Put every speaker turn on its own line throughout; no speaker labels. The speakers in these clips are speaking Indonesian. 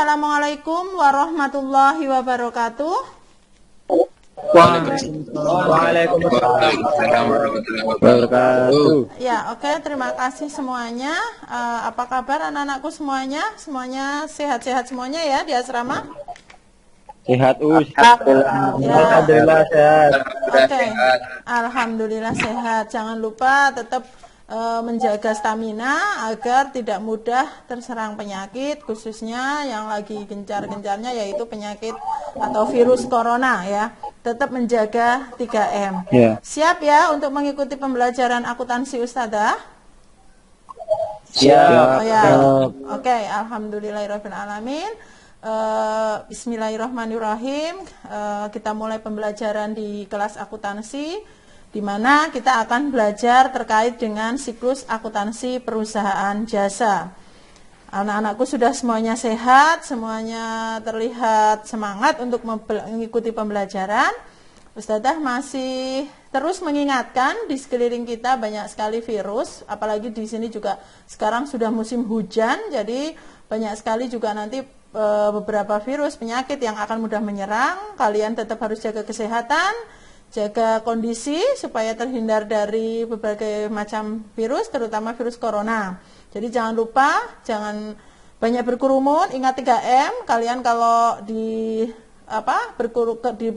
Assalamualaikum warahmatullahi wabarakatuh.
Waalaikumsalam warahmatullahi wabarakatuh.
Ya, oke, terima kasih semuanya. Apa kabar anak-anakku semuanya? Semuanya sehat-sehat semuanya ya di asrama?
Sehat
Alhamdulillah
sehat.
Oke, alhamdulillah sehat. Jangan lupa tetap menjaga stamina agar tidak mudah terserang penyakit, khususnya yang lagi gencar-gencarnya yaitu penyakit atau virus corona ya. Tetap menjaga 3M.
Ya.
Siap ya untuk mengikuti pembelajaran akuntansi Ustadzah?
Siap.
Oh ya. Oke, alhamdulillahirabbil alamin. Bismillahirrahmanirrahim. Kita mulai pembelajaran di kelas akuntansi, di mana kita akan belajar terkait dengan siklus akuntansi perusahaan jasa. Anak-anakku sudah semuanya sehat, semuanya terlihat semangat untuk mengikuti pembelajaran. Ustadzah masih terus mengingatkan di sekeliling kita banyak sekali virus, apalagi di sini juga sekarang sudah musim hujan, jadi banyak sekali juga nanti beberapa virus penyakit yang akan mudah menyerang. Kalian tetap harus jaga kesehatan, jaga kondisi supaya terhindar dari berbagai macam virus, terutama virus corona. Jadi jangan lupa, jangan banyak berkerumun, ingat 3M. Kalian kalau di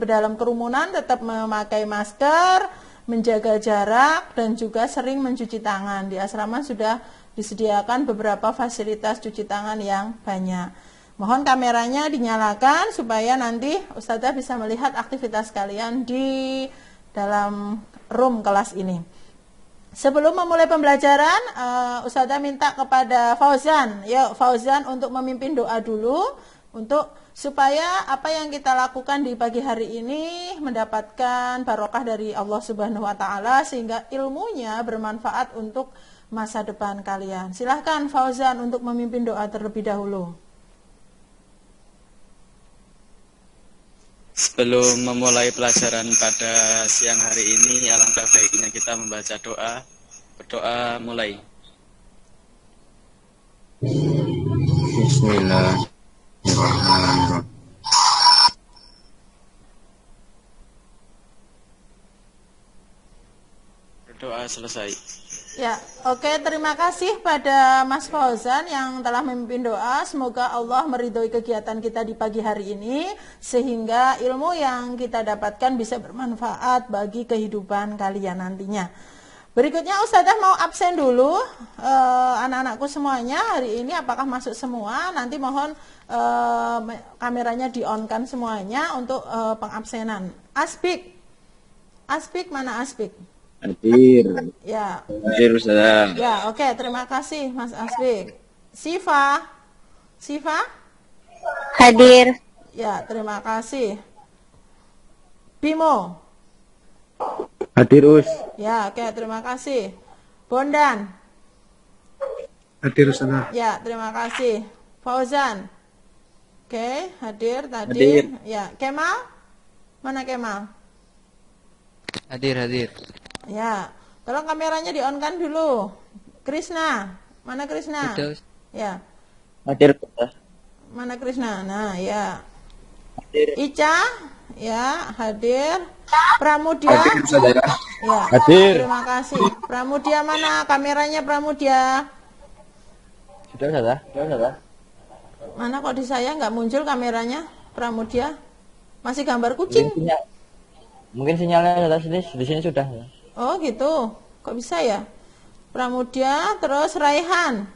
dalam kerumunan tetap memakai masker, menjaga jarak, dan juga sering mencuci tangan. Di asrama sudah disediakan beberapa fasilitas cuci tangan yang banyak. Mohon kameranya dinyalakan supaya nanti Ustadzah bisa melihat aktivitas kalian di dalam room kelas ini. Sebelum memulai pembelajaran, Ustadzah minta kepada Fauzan, yuk Fauzan untuk memimpin doa dulu untuk supaya apa yang kita lakukan di pagi hari ini mendapatkan barokah dari Allah Subhanahu wa taala sehingga ilmunya bermanfaat untuk masa depan kalian. Silahkan Fauzan untuk memimpin doa terlebih dahulu.
Sebelum memulai pelajaran pada siang hari ini, alangkah baiknya kita membaca doa. Berdoa mulai.
Bismillahirrahmanirrahim.
Berdoa selesai.
Ya, oke, terima kasih pada Mas Fauzan yang telah memimpin doa. Semoga Allah meridhoi kegiatan kita di pagi hari ini sehingga ilmu yang kita dapatkan bisa bermanfaat bagi kehidupan kalian nantinya. Berikutnya Ustadzah mau absen dulu anak-anakku semuanya hari ini, apakah masuk semua? Nanti mohon kameranya di-on-kan semuanya untuk pengabsenan. Aspik mana Aspik?
Hadir.
Ya.
Hadir Ustazah.
Ya, oke, terima kasih Mas Asbik. Siva
Hadir.
Ya, terima kasih. Bimo.
Hadir Us.
Ya, oke, terima kasih. Bondan.
Hadir Ustazah.
Ya, terima kasih. Fauzan. Oke, hadir tadi.
Hadir.
Ya, Kemal. Mana Kemal?
Hadir.
Ya, tolong kameranya di-on-kan dulu. Krisna, mana Krisna?
Terus.
Ya,
Hadir Ustazah.
mana Krisna? Nah, ya.
Hadir.
Ica, ya, hadir. Pramudia,
Hadir Ustazah.
ya.
Hadir.
Terima kasih. Pramudia mana? Kameranya Pramudia.
Sudah Ustazah.
Mana kok di saya nggak muncul kameranya Pramudia? Masih gambar kucing.
Mungkin sinyalnya di sini sudah.
Oh gitu, kok bisa ya? Pramudia, terus Raihan.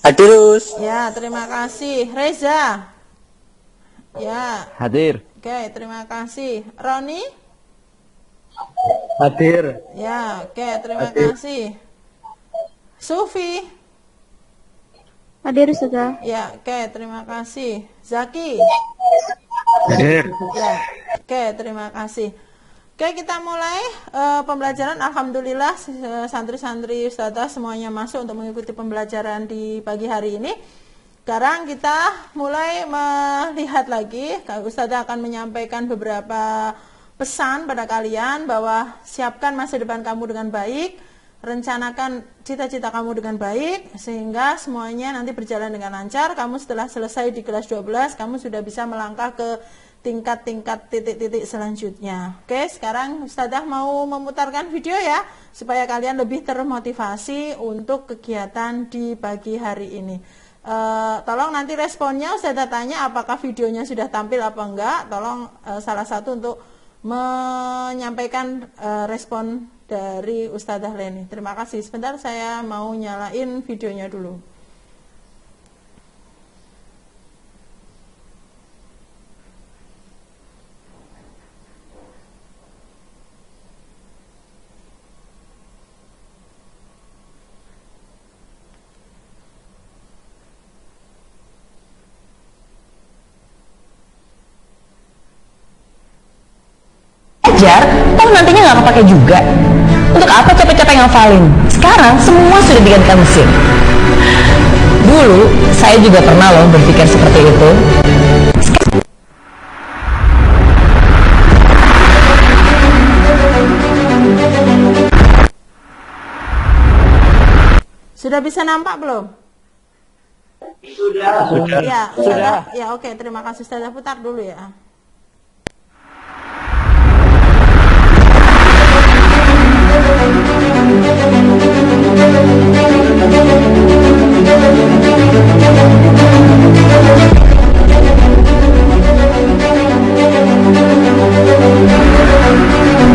Hadir Us.
Ya, terima kasih. Reza. Ya,
Hadir.
oke, terima kasih. Roni.
Hadir.
Ya, oke, terima kasih. Sufi.
Hadir Ustazah.
Ya, oke, terima kasih. Zaki.
Hadir.
Ya, oke, terima kasih. Oke, kita mulai pembelajaran. Alhamdulillah santri-santri Ustazah semuanya masuk untuk mengikuti pembelajaran di pagi hari ini. Sekarang kita mulai melihat lagi. Ustazah akan menyampaikan beberapa pesan pada kalian bahwa siapkan masa depan kamu dengan baik. rencanakan cita-cita kamu dengan baik sehingga semuanya nanti berjalan dengan lancar. Kamu setelah selesai di kelas 12, kamu sudah bisa melangkah ke tingkat-tingkat titik-titik selanjutnya. Oke, sekarang Ustadzah mau memutarkan video ya, supaya kalian lebih termotivasi untuk kegiatan di pagi hari ini. Tolong nanti responnya Ustadzah tanya apakah videonya sudah tampil apa enggak. Tolong salah satu untuk menyampaikan respon dari Ustadzah Leni. Terima kasih. Sebentar saya mau nyalain videonya dulu.
Belajar, toh nantinya nggak kepake juga. Untuk apa capek-capek ngafalin? Sekarang semua sudah digantikan mesin. Dulu saya juga pernah loh berpikir seperti itu.
Sudah bisa nampak belum?
Sudah.
Ya,
Sudah.
ya oke, terima kasih. Ustadzah putar dulu ya.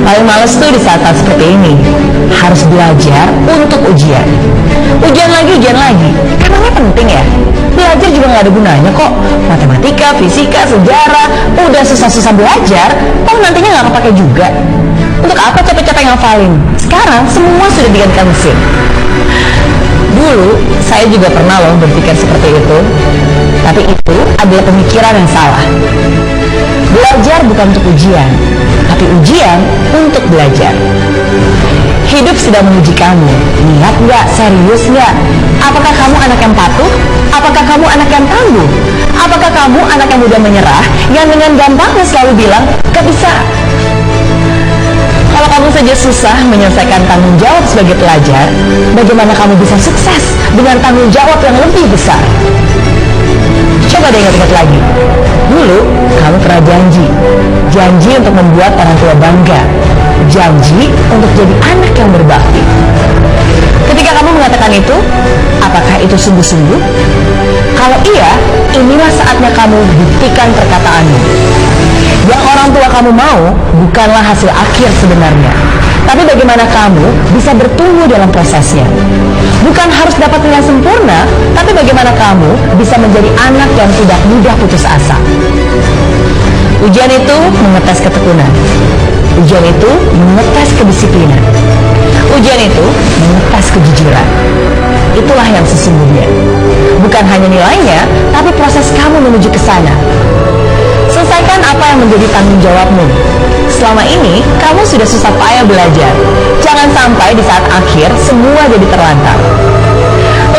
Paling males tuh di saat-saat seperti ini. Harus belajar untuk ujian. Ujian lagi. Kan namanya penting ya. Belajar juga nggak ada gunanya kok. Matematika, fisika, sejarah, udah susah-susah belajar, toh nantinya nggak kepake juga. Untuk apa capek-capek ngafalin? Sekarang semua sudah digantikan mesin. Dulu saya juga pernah loh berpikir seperti itu. Tapi itu adalah pemikiran yang salah. Belajar bukan untuk ujian, tapi ujian untuk belajar. Hidup sedang menguji kamu. Niat nggak? Serius nggak? Apakah kamu anak yang patuh? Apakah kamu anak yang tangguh? Apakah kamu anak yang mudah menyerah, yang dengan gampangnya selalu bilang, gak bisa? Kalau kamu saja susah menyelesaikan tanggung jawab sebagai pelajar, bagaimana kamu bisa sukses dengan tanggung jawab yang lebih besar? Coba deh ingat-ingat lagi. Dulu kamu pernah janji untuk membuat orang tua bangga, janji untuk jadi anak yang berbakti. Ketika kamu mengatakan itu, apakah itu sungguh-sungguh? Kalau iya, inilah saatnya kamu buktikan perkataanmu. Yang orang tua kamu mau bukanlah hasil akhir sebenarnya, tapi bagaimana kamu bisa bertumbuh dalam prosesnya. Bukan harus dapat nilai sempurna, tapi bagaimana kamu bisa menjadi anak yang tidak mudah putus asa. Ujian itu mengetes ketekunan. Ujian itu mengetes kedisiplinan. Ujian itu mengetes kejujuran. Itulah yang sesungguhnya. Bukan hanya nilainya, tapi proses kamu menuju ke sana. Selesaikan apa yang menjadi tanggung jawabmu. Selama ini, kamu sudah susah payah belajar. Jangan sampai di saat akhir, semua jadi terlantar.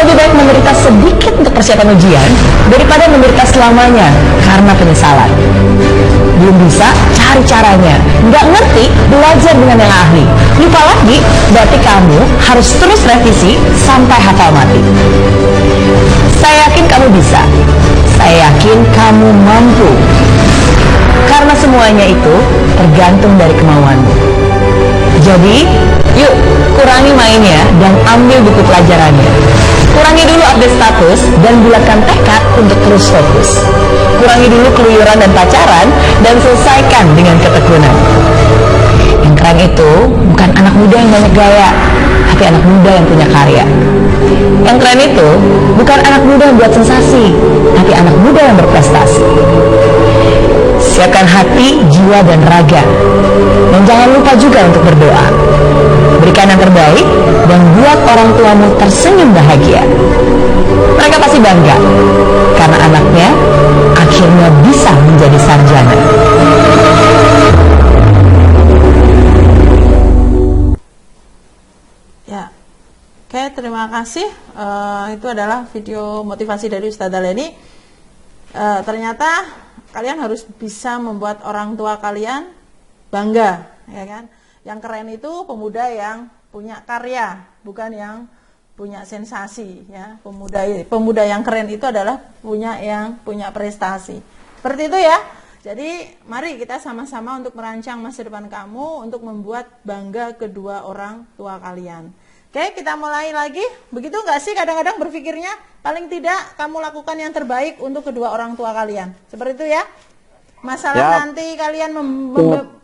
Lebih baik menderita sedikit untuk persiapan ujian, daripada menderita selamanya karena penyesalan. Belum bisa, cari caranya. Nggak ngerti, belajar dengan yang ahli. Lupa lagi, berarti kamu harus terus revisi sampai hafal mati. Saya yakin kamu bisa. Saya yakin kamu mampu. Karena semuanya itu tergantung dari kemauanmu. Jadi, yuk kurangi mainnya dan ambil buku pelajarannya. Kurangi dulu update status dan bulatkan tekad untuk terus fokus. Kurangi dulu keluyuran dan pacaran dan selesaikan dengan ketekunan. Yang keren itu bukan anak muda yang banyak gaya, tapi anak muda yang punya karya. Yang keren itu bukan anak muda yang buat sensasi, tapi anak muda yang berprestasi. Siapkan hati, jiwa, dan raga. Dan jangan lupa juga untuk berdoa. Berikan yang terbaik dan buat orang tuamu tersenyum bahagia. Mereka pasti bangga karena anaknya akhirnya bisa menjadi sarjana.
Ya, oke, terima kasih. Itu adalah video motivasi dari Ustadzah Leni. Ternyata kalian harus bisa membuat orang tua kalian bangga, ya kan? Yang keren itu pemuda yang punya karya, bukan yang punya sensasi ya. Pemuda yang keren itu adalah punya prestasi. Seperti itu ya. Jadi mari kita sama-sama untuk merancang masa depan kamu, untuk membuat bangga kedua orang tua kalian. Oke, kita mulai lagi. Begitu nggak sih kadang-kadang berpikirnya? Paling tidak kamu lakukan yang terbaik untuk kedua orang tua kalian. Seperti itu ya. Masalah nanti kalian membuat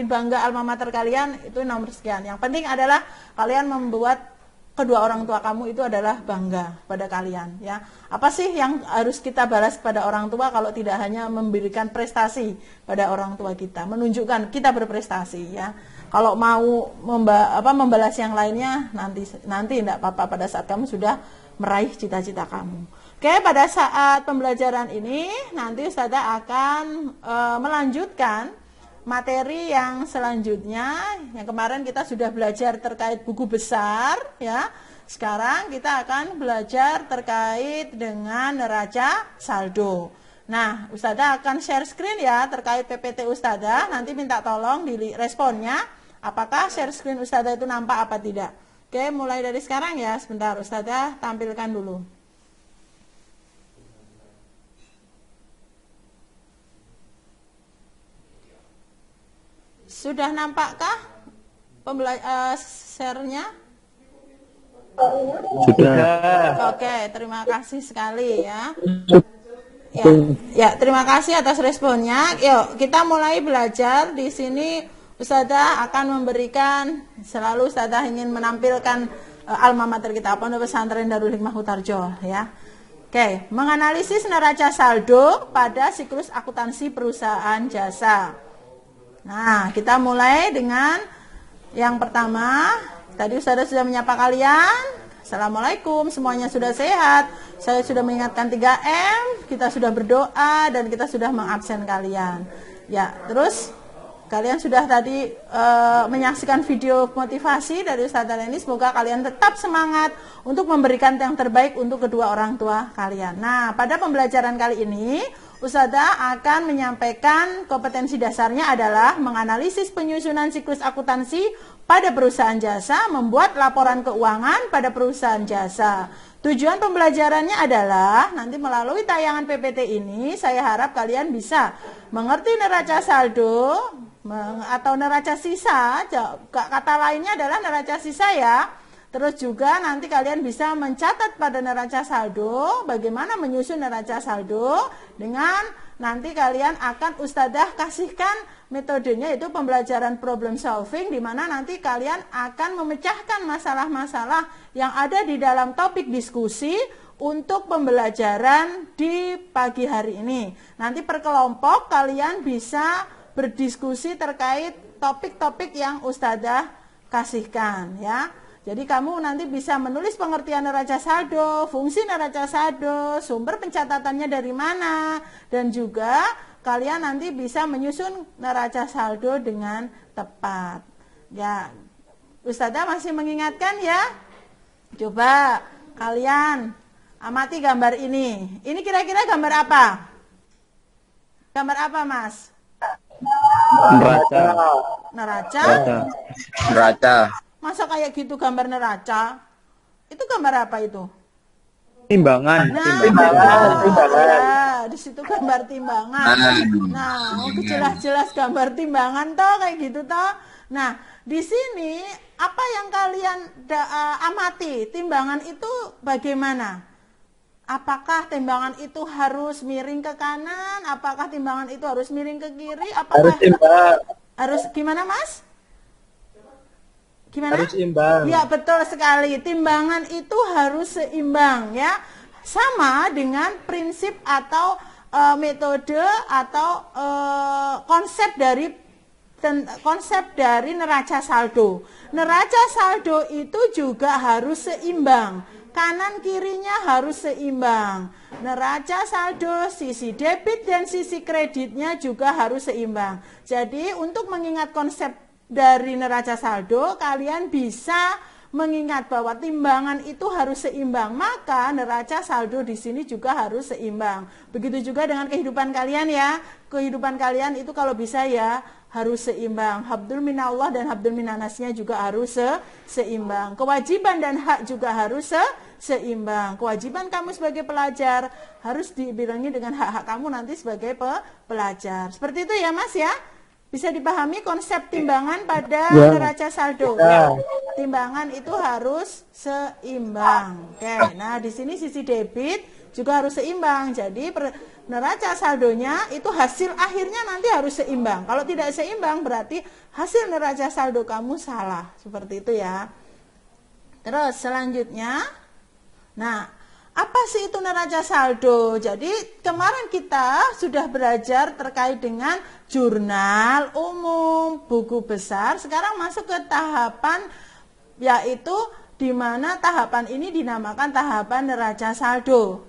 bangga alma mater kalian itu nomor sekian. Yang penting adalah kalian membuat kedua orang tua kamu itu adalah bangga pada kalian ya. Apa sih yang harus kita balas pada orang tua kalau tidak hanya memberikan prestasi pada orang tua kita, menunjukkan kita berprestasi ya. Kalau mau membalas yang lainnya nanti tidak apa-apa pada saat kamu sudah meraih cita-cita kamu. Oke, pada saat pembelajaran ini nanti Ustazah akan melanjutkan materi yang selanjutnya. Yang kemarin kita sudah belajar terkait buku besar ya. Sekarang kita akan belajar terkait dengan neraca saldo. Nah, Ustazah akan share screen ya terkait PPT Ustazah. Nanti minta tolong di responnya apakah share screen Ustazah itu nampak apa tidak. Oke, mulai dari sekarang ya. Sebentar Ustazah tampilkan dulu. Sudah nampakkah share-nya?
Sudah.
Oke, terima kasih sekali ya. Ya, terima kasih atas responnya. Yuk, kita mulai belajar. Di sini Ustazah akan memberikan, selalu Ustazah ingin menampilkan alma mater kita, Pondok Pesantren Darul Hikmah Hutarjo ya. Oke, menganalisis neraca saldo pada siklus akuntansi perusahaan jasa. Nah, kita mulai dengan yang pertama. Tadi Ustazah sudah menyapa kalian. Assalamualaikum, semuanya sudah sehat. Saya sudah mengingatkan 3M. Kita sudah berdoa dan kita sudah mengabsen kalian. Ya, terus kalian sudah tadi menyaksikan video motivasi dari Ustazah Leni. Semoga kalian tetap semangat untuk memberikan yang terbaik untuk kedua orang tua kalian. Nah, pada pembelajaran kali ini Ustazah akan menyampaikan kompetensi dasarnya adalah menganalisis penyusunan siklus akuntansi pada perusahaan jasa, membuat laporan keuangan pada perusahaan jasa. Tujuan pembelajarannya adalah nanti melalui tayangan PPT ini saya harap kalian bisa mengerti neraca saldo atau neraca sisa, kata lainnya adalah neraca sisa ya. Terus juga nanti kalian bisa mencatat pada neraca saldo, bagaimana menyusun neraca saldo, dengan nanti kalian akan Ustazah kasihkan metodenya, itu pembelajaran problem solving, di mana nanti kalian akan memecahkan masalah-masalah yang ada di dalam topik diskusi untuk pembelajaran di pagi hari ini. Nanti per kelompok kalian bisa berdiskusi terkait topik-topik yang Ustazah kasihkan ya. Jadi kamu nanti bisa menulis pengertian neraca saldo, fungsi neraca saldo, sumber pencatatannya dari mana, dan juga kalian nanti bisa menyusun neraca saldo dengan tepat. Ya, Ustazah masih mengingatkan ya. Coba kalian amati gambar ini. Ini kira-kira gambar apa? Gambar apa, Mas?
Neraca.
Neraca?
Neraca.
Masa kayak gitu gambar neraca? Itu gambar apa itu?
Timbangan.
Nah, ya, di situ gambar timbangan. Nah, jelas-jelas gambar timbangan toh kayak gitu toh. Nah, di sini apa yang kalian amati? Timbangan itu bagaimana? Apakah timbangan itu harus miring ke kanan? Apakah timbangan itu harus miring ke kiri? Apakah harus gimana, Mas? Gimana?
Harus imbang.
Ya, betul sekali. Timbangan itu harus seimbang ya. Sama dengan prinsip atau metode atau konsep dari neraca saldo. Neraca saldo itu juga harus seimbang. Kanan kirinya harus seimbang. Neraca saldo, sisi debit dan sisi kreditnya juga harus seimbang. Jadi untuk mengingat konsep dari neraca saldo, kalian bisa mengingat bahwa timbangan itu harus seimbang, maka neraca saldo di sini juga harus seimbang. Begitu juga dengan kehidupan kalian ya. Kehidupan kalian itu kalau bisa ya harus seimbang. Habdul minallah dan habdul minanasnya juga harus seimbang. Kewajiban dan hak juga harus seimbang. Kewajiban kamu sebagai pelajar harus diiringi dengan hak-hak kamu nanti sebagai pelajar. Seperti itu ya Mas ya. Bisa dipahami konsep timbangan pada neraca saldo. Ya. Timbangan itu harus seimbang. Oke. Nah, di sini sisi debit juga harus seimbang. Jadi neraca saldonya itu hasil akhirnya nanti harus seimbang. Kalau tidak seimbang berarti hasil neraca saldo kamu salah. Seperti itu ya. Terus selanjutnya, nah, apa sih itu neraca saldo? Jadi kemarin kita sudah belajar terkait dengan jurnal umum, buku besar. Sekarang masuk ke tahapan yaitu di mana tahapan ini dinamakan tahapan neraca saldo.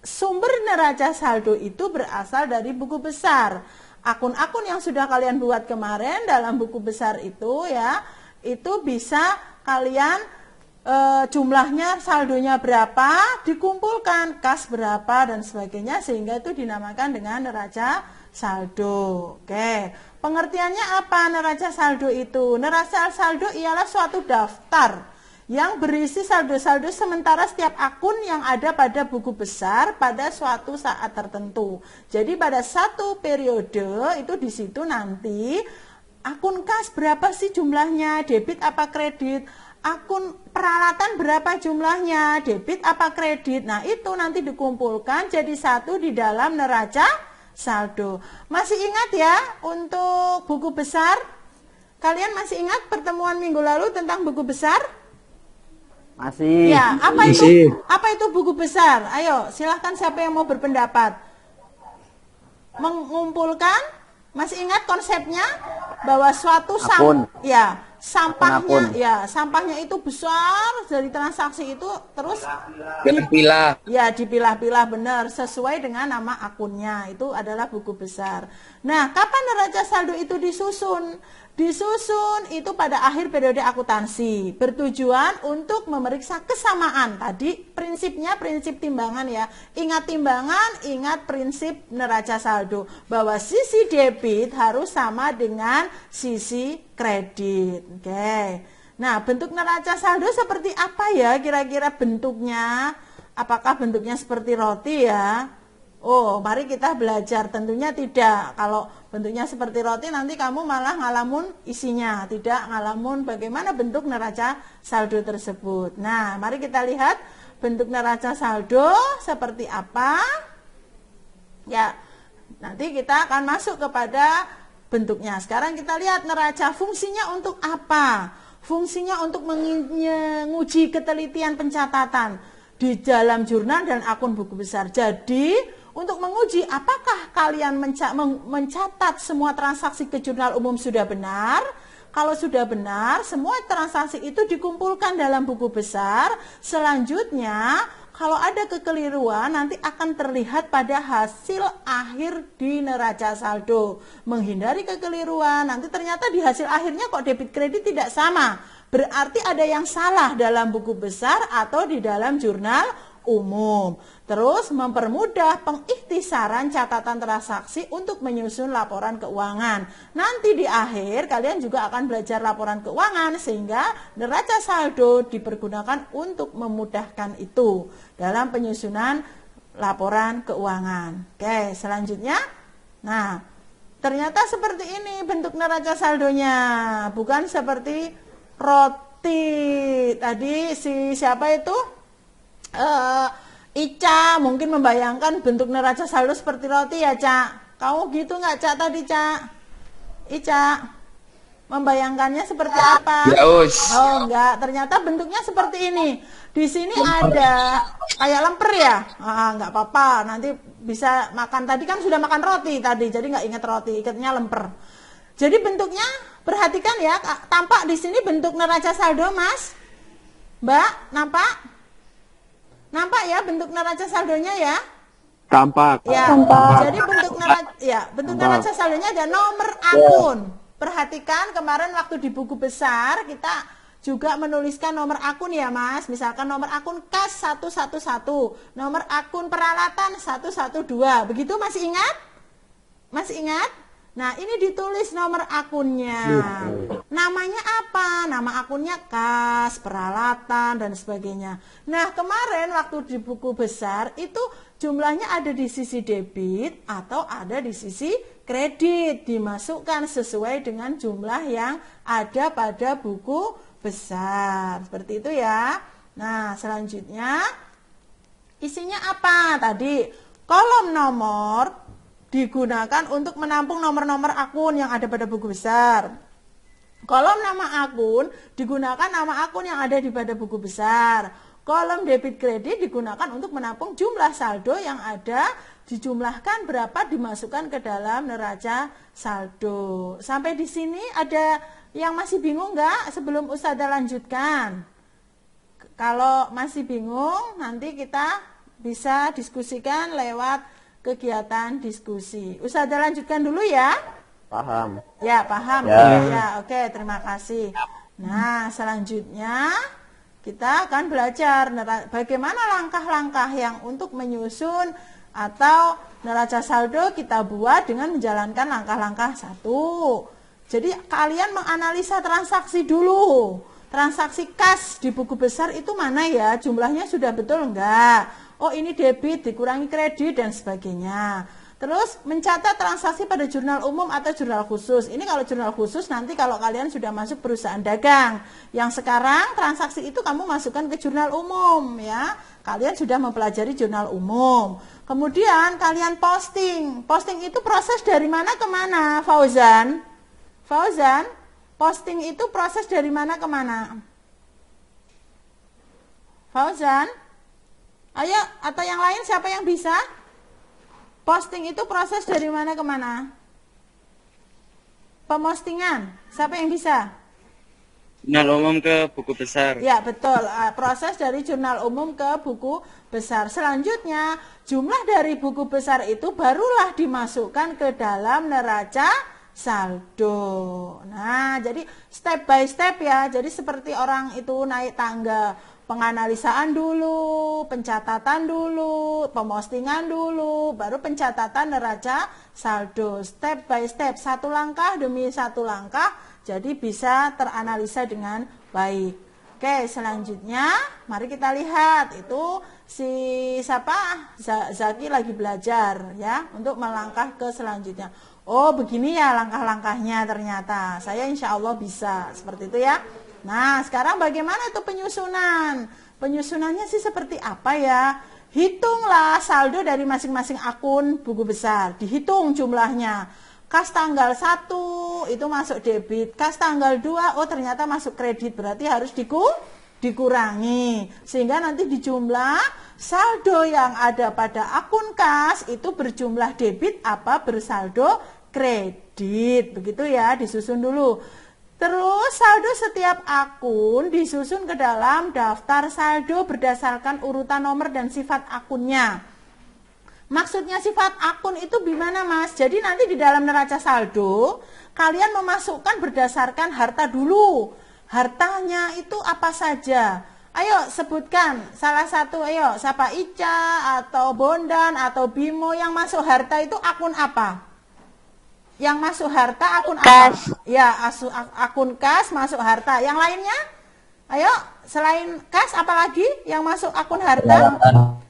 Sumber neraca saldo itu berasal dari buku besar. Akun-akun yang sudah kalian buat kemarin dalam buku besar itu ya, itu bisa kalian jumlahnya, saldonya berapa, dikumpulkan, kas berapa dan sebagainya, sehingga itu dinamakan dengan neraca saldo. Oke, pengertiannya apa neraca saldo itu? Neraca saldo ialah suatu daftar yang berisi saldo-saldo sementara setiap akun yang ada pada buku besar pada suatu saat tertentu. Jadi pada satu periode itu di situ nanti akun kas berapa sih jumlahnya, debit apa kredit, akun peralatan berapa jumlahnya, debit apa kredit. Nah, itu nanti dikumpulkan jadi satu di dalam neraca saldo. Masih ingat ya untuk buku besar? Kalian masih ingat pertemuan minggu lalu tentang buku besar?
Masih.
Ya, apa itu buku besar? Ayo, silahkan siapa yang mau berpendapat. Mengumpulkan, masih ingat konsepnya? Bahwa suatu sampahnya itu besar dari transaksi itu terus dipilah-pilah benar sesuai dengan nama akunnya, itu adalah buku besar. Nah, kapan neraca saldo itu disusun itu pada akhir periode akuntansi, bertujuan untuk memeriksa kesamaan. Tadi prinsipnya prinsip timbangan ya, ingat timbangan, ingat prinsip neraca saldo bahwa sisi debit harus sama dengan sisi kredit. Oke. Nah, bentuk neraca saldo seperti apa ya kira-kira bentuknya? Apakah bentuknya seperti roti ya? Oh, mari kita belajar. Tentunya tidak. Kalau bentuknya seperti roti nanti kamu malah ngalamun isinya, tidak ngalamun bagaimana bentuk neraca saldo tersebut. Nah, mari kita lihat bentuk neraca saldo seperti apa. Ya, nanti kita akan masuk kepada bentuknya. Sekarang kita lihat neraca fungsinya untuk apa? Fungsinya untuk menguji ketelitian pencatatan di dalam jurnal dan akun buku besar. Jadi untuk menguji apakah kalian mencatat semua transaksi ke jurnal umum sudah benar. Kalau sudah benar, semua transaksi itu dikumpulkan dalam buku besar. Selanjutnya, kalau ada kekeliruan nanti akan terlihat pada hasil akhir di neraca saldo. Menghindari kekeliruan, nanti ternyata di hasil akhirnya kok debit kredit tidak sama. Berarti ada yang salah dalam buku besar atau di dalam jurnal umum. Terus mempermudah pengikhtisaran catatan transaksi untuk menyusun laporan keuangan. Nanti di akhir kalian juga akan belajar laporan keuangan sehingga neraca saldo dipergunakan untuk memudahkan itu dalam penyusunan laporan keuangan. Oke, selanjutnya. Nah, ternyata seperti ini bentuk neraca saldonya, bukan seperti roti. Tadi siapa itu? Ica mungkin membayangkan bentuk neraca saldo seperti roti ya, Cak. Kamu gitu nggak, Cak, tadi, Cak? Ica membayangkannya seperti apa? Oh, enggak, ternyata bentuknya seperti ini. Di sini ada kayak lemper ya. Enggak apa-apa, nanti bisa makan. Tadi kan sudah makan roti tadi, jadi nggak ingat roti, ingatnya lemper. Jadi bentuknya perhatikan ya, tampak di sini bentuk neraca saldo, Mas. Mbak, nampak? Nampak ya bentuk neraca saldonya ya?
Tampak.
Ya. Tampak. Jadi bentuk neraca saldonya ada nomor akun. Perhatikan kemarin waktu di buku besar kita juga menuliskan nomor akun ya, Mas. Misalkan nomor akun kas 111, nomor akun peralatan 112. Begitu masih ingat? Masih ingat? Nah, ini ditulis nomor akunnya. Namanya apa? Nama akunnya kas, peralatan, dan sebagainya. Nah, kemarin waktu di buku besar itu jumlahnya ada di sisi debit atau ada di sisi kredit. Dimasukkan sesuai dengan jumlah yang ada pada buku besar. Seperti itu ya. Nah, selanjutnya isinya apa? Tadi kolom nomor digunakan untuk menampung nomor-nomor akun yang ada pada buku besar. Kolom nama akun digunakan nama akun yang ada di pada buku besar. Kolom debit kredit digunakan untuk menampung jumlah saldo yang ada, dijumlahkan berapa dimasukkan ke dalam neraca saldo. Sampai di sini ada yang masih bingung nggak sebelum Ustazah lanjutkan? Kalau masih bingung, nanti kita bisa diskusikan lewat kegiatan diskusi. Ustazah lanjutkan dulu ya.
Paham.
Ya, paham.
Ya.
Ya, oke, terima kasih. Nah, selanjutnya kita akan belajar bagaimana langkah-langkah yang untuk menyusun atau neraca saldo kita buat dengan menjalankan langkah-langkah 1. Jadi kalian menganalisa transaksi dulu. Transaksi kas di buku besar itu mana ya? Jumlahnya sudah betul enggak? Oh, ini debit dikurangi kredit dan sebagainya. Terus mencatat transaksi pada jurnal umum atau jurnal khusus. Ini kalau jurnal khusus nanti kalau kalian sudah masuk perusahaan dagang. Yang sekarang transaksi itu kamu masukkan ke jurnal umum ya. Kalian sudah mempelajari jurnal umum. Kemudian kalian posting. Posting itu proses dari mana ke mana, Fauzan? Fauzan, posting itu proses dari mana ke mana? Fauzan? Ayo, atau yang lain siapa yang bisa? Posting itu proses dari mana ke mana? Pemostingan, siapa yang bisa?
Jurnal umum ke buku besar.
Ya, betul. Proses dari jurnal umum ke buku besar. Selanjutnya, jumlah dari buku besar itu barulah dimasukkan ke dalam neraca saldo. Nah, jadi step by step ya. Jadi seperti orang itu naik tangga. Penganalisaan dulu, pencatatan dulu, pemostingan dulu, baru pencatatan neraca saldo. Step by step, satu langkah demi satu langkah, jadi bisa teranalisa dengan baik. Oke, selanjutnya mari kita lihat itu si siapa Zaki lagi belajar ya untuk melangkah ke selanjutnya. Oh, begini ya langkah-langkahnya ternyata. Saya insya Allah bisa seperti itu ya. Nah, sekarang bagaimana itu penyusunan? Penyusunannya sih seperti apa ya? Hitunglah saldo dari masing-masing akun buku besar. Dihitung jumlahnya. Kas tanggal 1 itu masuk debit. Kas tanggal 2, oh ternyata masuk kredit. Berarti harus dikurangi. Sehingga nanti dijumlah saldo yang ada pada akun kas itu berjumlah debit apa bersaldo kredit. Begitu ya, disusun dulu. Terus saldo setiap akun disusun ke dalam daftar saldo berdasarkan urutan nomor dan sifat akunnya. Maksudnya sifat akun itu gimana Mas? Jadi nanti di dalam neraca saldo kalian memasukkan berdasarkan harta dulu. Hartanya itu apa saja? Ayo sebutkan salah satu, ayo siapa Ica atau Bondan atau Bimo yang masuk harta itu akun apa? Yang masuk harta akun apa? Ya, akun kas masuk harta. Yang lainnya? Ayo, selain kas apalagi yang masuk akun harta?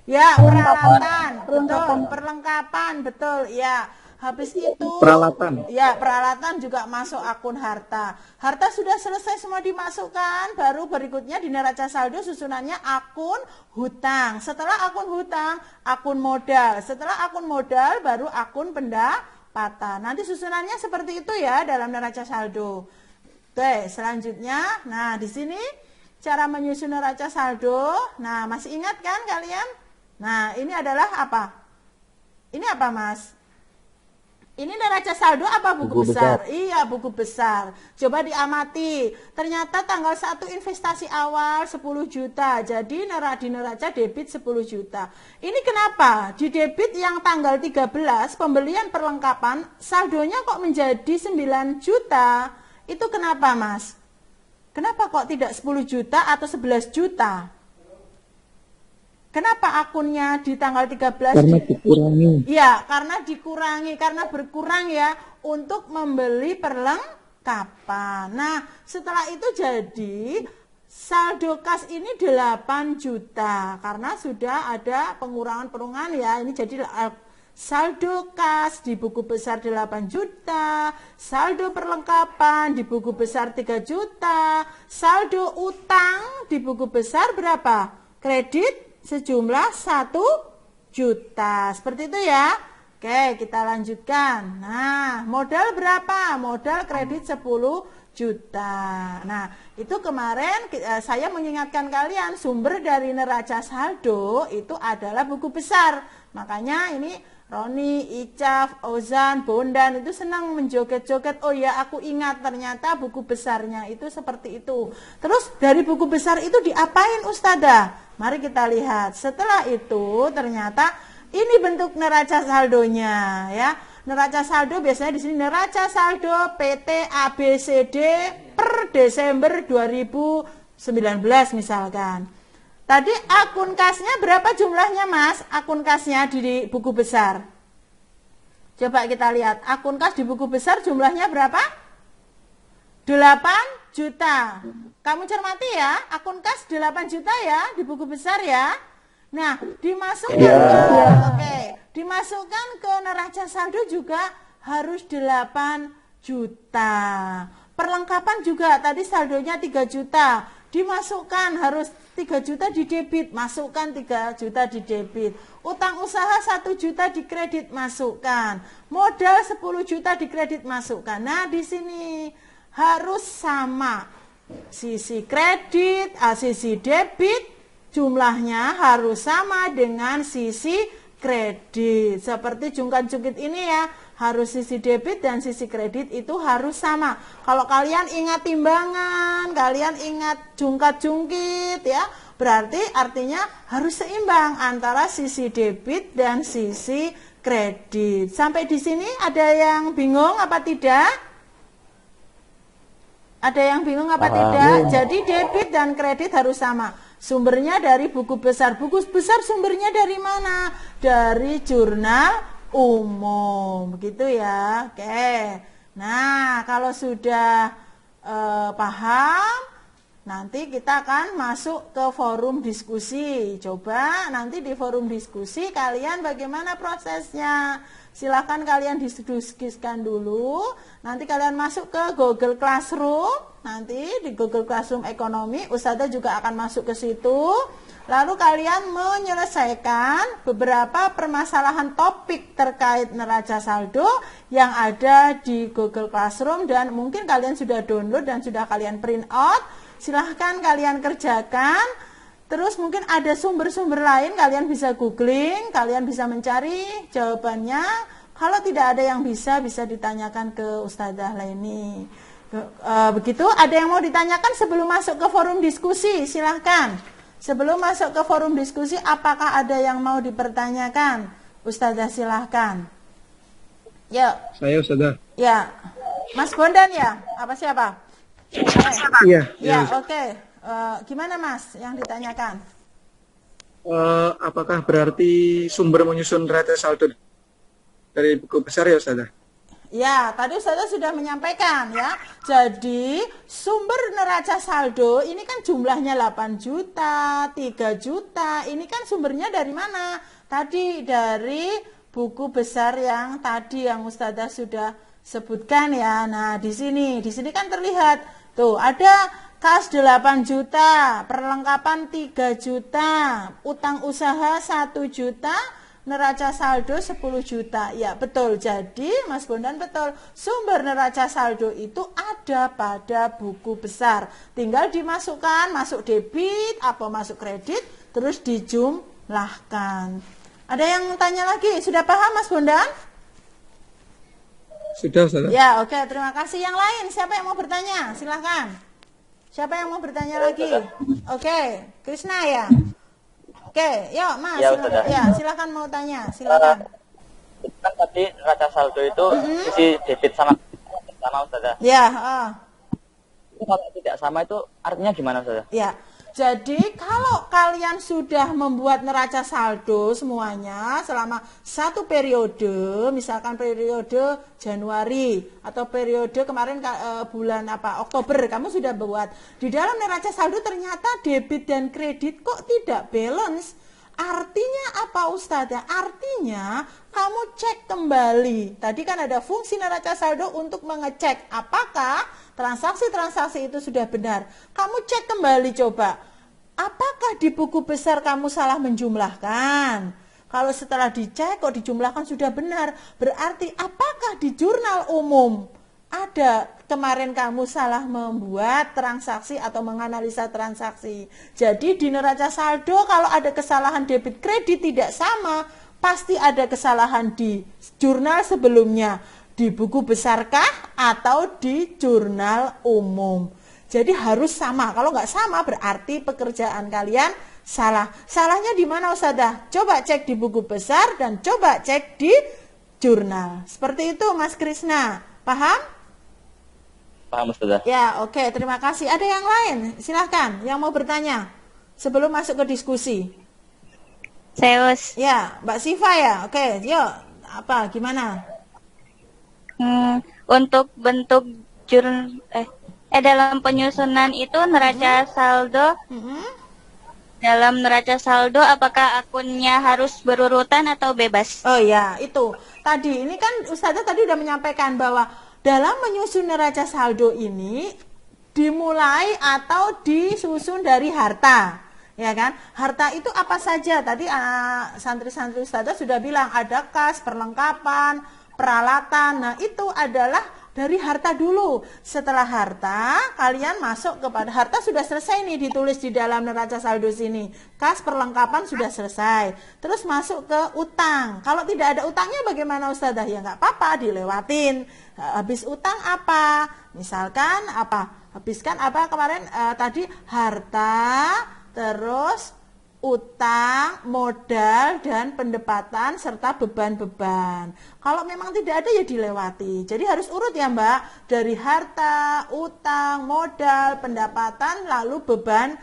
Ya, peralatan. Betul, perlengkapan, betul. Ya, habis itu
Peralatan.
Ya, peralatan juga masuk akun harta. Harta sudah selesai semua dimasukkan, baru berikutnya di neraca saldo susunannya akun hutang. Setelah akun hutang, akun modal. Setelah akun modal baru akun pendapatan. Nanti susunannya seperti itu ya dalam neraca saldo. Oke, selanjutnya, nah di sini cara menyusun neraca saldo. Nah, masih ingat kan kalian? Nah, ini adalah apa? Ini apa, Mas? Ini neraca saldo apa buku besar? Iya, buku besar. Coba diamati. Ternyata tanggal 1 investasi awal 10 juta. Jadi di neraca debit 10 juta. Ini kenapa? Di debit yang tanggal 13 pembelian perlengkapan saldonya kok menjadi 9 juta? Itu kenapa, Mas? Kenapa kok tidak 10 juta atau 11 juta? Kenapa akunnya di tanggal 13?
Karena dikurangi.
Ya, karena dikurangi, karena berkurang ya untuk membeli perlengkapan. Nah, setelah itu jadi saldo kas ini 8 juta karena sudah ada pengurangan ya. Ini jadi saldo kas di buku besar 8 juta, saldo perlengkapan di buku besar 3 juta, saldo utang di buku besar berapa? Kredit sejumlah 1 juta. Seperti itu ya. Oke, kita lanjutkan. Nah, modal berapa? Modal kredit 10 juta. Nah, itu kemarin saya mengingatkan kalian sumber dari neraca saldo itu adalah buku besar. Makanya ini Roni, Icaf, Ozan, Bondan itu senang menjoget-joget. Oh ya, aku ingat ternyata buku besarnya itu seperti itu. Terus dari buku besar itu diapain Ustadzah? Mari kita lihat. Setelah itu ternyata ini bentuk neraca saldonya ya. Neraca saldo biasanya di sini neraca saldo PT ABCD per Desember 2019 misalkan. Tadi akun kasnya berapa jumlahnya Mas? Akun kasnya di buku besar. Coba kita lihat. Akun kas di buku besar jumlahnya berapa? 8 juta. Kamu cermati ya. Akun kas 8 juta ya di buku besar ya. Nah, dimasukkan ke neraca saldo juga harus 8 juta. Perlengkapan juga tadi saldonya 3 juta. Dimasukkan harus 3 juta di debit, masukkan 3 juta di debit. Utang usaha 1 juta di kredit, masukkan. Modal 10 juta di kredit, masukkan. Nah, di sini harus sama. Sisi kredit, sisi debit jumlahnya harus sama dengan sisi kredit. Seperti jungkat-jungkit ini ya, harus sisi debit dan sisi kredit itu harus sama. Kalau kalian ingat timbangan, kalian ingat jungkat-jungkit ya, berarti artinya harus seimbang antara sisi debit dan sisi kredit. Sampai di sini ada yang bingung apa tidak? Ada yang bingung apa tidak? Jadi debit dan kredit harus sama. Sumbernya dari buku besar. Buku besar sumbernya dari mana? Dari jurnal umum. Begitu ya. Oke. Nah, kalau sudah paham, nanti kita akan masuk ke forum diskusi. Coba nanti di forum diskusi kalian bagaimana prosesnya. Silahkan kalian diskusikan dulu. Nanti kalian masuk ke Google Classroom. Nanti di Google Classroom Ekonomi, Ustazah juga akan masuk ke situ. Lalu kalian menyelesaikan beberapa permasalahan topik terkait neraca saldo yang ada di Google Classroom. Dan mungkin kalian sudah download dan sudah kalian print out. Silahkan kalian kerjakan. Terus mungkin ada sumber-sumber lain, kalian bisa googling, kalian bisa mencari jawabannya. Kalau tidak ada yang bisa ditanyakan ke Ustazah Leni. Begitu, ada yang mau ditanyakan sebelum masuk ke forum diskusi? Silahkan. Sebelum masuk ke forum diskusi, apakah ada yang mau dipertanyakan? Ustazah silahkan. Ya.
Saya Ustazah.
Ya. Mas Bondan ya? Apa siapa?
Iya.
Ya, oke. Gimana Mas yang ditanyakan?
Apakah berarti sumber menyusun neraca saldo dari buku besar ya Ustazah?
Ya, tadi Ustazah sudah menyampaikan ya. Jadi sumber neraca saldo ini kan jumlahnya 8 juta, 3 juta. Ini kan sumbernya dari mana? Tadi dari buku besar yang tadi yang Ustazah sudah sebutkan ya. Nah, di sini kan terlihat tuh ada kas 8 juta, perlengkapan 3 juta, utang usaha 1 juta, neraca saldo 10 juta. Ya, betul. Jadi, Mas Bondan betul. Sumber neraca saldo itu ada pada buku besar. Tinggal dimasukkan, masuk debit, apa masuk kredit, terus dijumlahkan. Ada yang tanya lagi? Sudah paham, Mas Bondan?
Sudah, Ustazah.
Ya, oke. Terima kasih. Yang lain, siapa yang mau bertanya? Silahkan. Siapa yang mau bertanya lagi? Oke, Krisna ya? Oke, yuk Mas, silakan mau tanya, silakan.
Kan tadi neraca saldo itu isi debit sama
Ustazah. Ya,
Itu kalau tidak sama itu artinya gimana Ustazah?
Ya. Jadi kalau kalian sudah membuat neraca saldo semuanya selama satu periode, misalkan periode Januari atau periode kemarin bulan Oktober kamu sudah buat, di dalam neraca saldo ternyata debit dan kredit kok tidak balance. Artinya apa Ustazah? Artinya kamu cek kembali. Tadi kan ada fungsi neraca saldo untuk mengecek apakah transaksi-transaksi itu sudah benar. Kamu cek kembali coba. Apakah di buku besar kamu salah menjumlahkan? Kalau setelah dicek kok dijumlahkan sudah benar, berarti apakah di jurnal umum ada kemarin kamu salah membuat transaksi atau menganalisa transaksi. Jadi di neraca saldo kalau ada kesalahan debit kredit tidak sama, pasti ada kesalahan di jurnal sebelumnya, di buku besarkah atau di jurnal umum. Jadi harus sama. Kalau nggak sama berarti pekerjaan kalian salah. Salahnya di mana Ustazah? Coba cek di buku besar dan coba cek di jurnal. Seperti itu Mas Krisna. Paham?
Paham Ustazah.
Ya, oke, terima kasih. Ada yang lain? Silahkan, yang mau bertanya sebelum masuk ke diskusi.
Zeus.
Ya, Mbak Siva ya. Oke, yuk. Gimana?
Untuk bentuk dalam penyusunan itu neraca saldo. Dalam neraca saldo apakah akunnya harus berurutan atau bebas?
Oh ya, itu. Tadi ini kan Ustazah tadi udah menyampaikan bahwa dalam menyusun neraca saldo ini dimulai atau disusun dari harta, ya kan? Harta itu apa saja? Tadi santri-santri Ustazah sudah bilang ada kas, perlengkapan, peralatan. Nah, itu adalah dari harta dulu. Setelah harta, kalian masuk kepada harta sudah selesai nih ditulis di dalam neraca saldo sini. Kas perlengkapan sudah selesai. Terus masuk ke utang. Kalau tidak ada utangnya bagaimana Ustazah? Ya nggak apa-apa, dilewatin. Habis utang apa? Misalkan habiskan kemarin tadi harta, terus utang, modal, dan pendapatan, serta beban-beban. Kalau memang tidak ada ya dilewati. Jadi harus urut ya Mbak. Dari harta, utang, modal, pendapatan, lalu beban.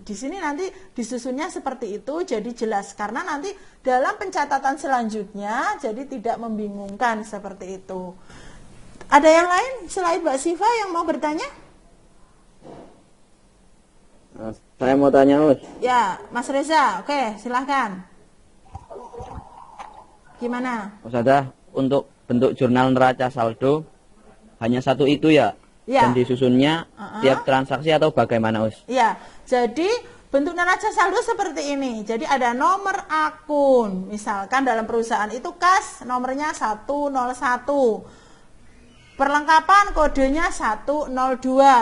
Di sini nanti disusunnya seperti itu, jadi jelas. Karena nanti dalam pencatatan selanjutnya, jadi tidak membingungkan seperti itu. Ada yang lain selain Mbak Siva yang mau bertanya?
Saya mau tanya, Us.
Ya, Mas Reza, oke, silahkan. Gimana?
Ustazah, untuk bentuk jurnal neraca saldo hanya satu itu ya?
Ya.
Dan disusunnya tiap transaksi atau bagaimana, Us?
Ya, jadi bentuk neraca saldo seperti ini. Jadi ada nomor akun. Misalkan dalam perusahaan itu kas, nomornya 101. Perlengkapan kodenya 102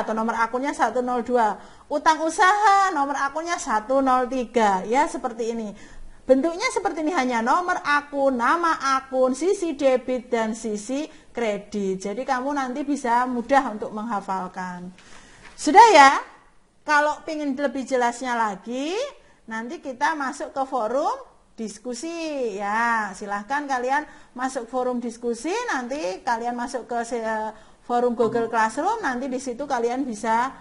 atau nomor akunnya 102. Utang usaha nomor akunnya 103. Ya, seperti ini. Bentuknya seperti ini, hanya nomor akun, nama akun, sisi debit dan sisi kredit. Jadi kamu nanti bisa mudah untuk menghafalkan. Sudah ya? Kalau ingin lebih jelasnya lagi, nanti kita masuk ke forum diskusi ya. Silahkan kalian masuk forum diskusi, nanti kalian masuk ke forum Google Classroom, nanti di situ kalian bisa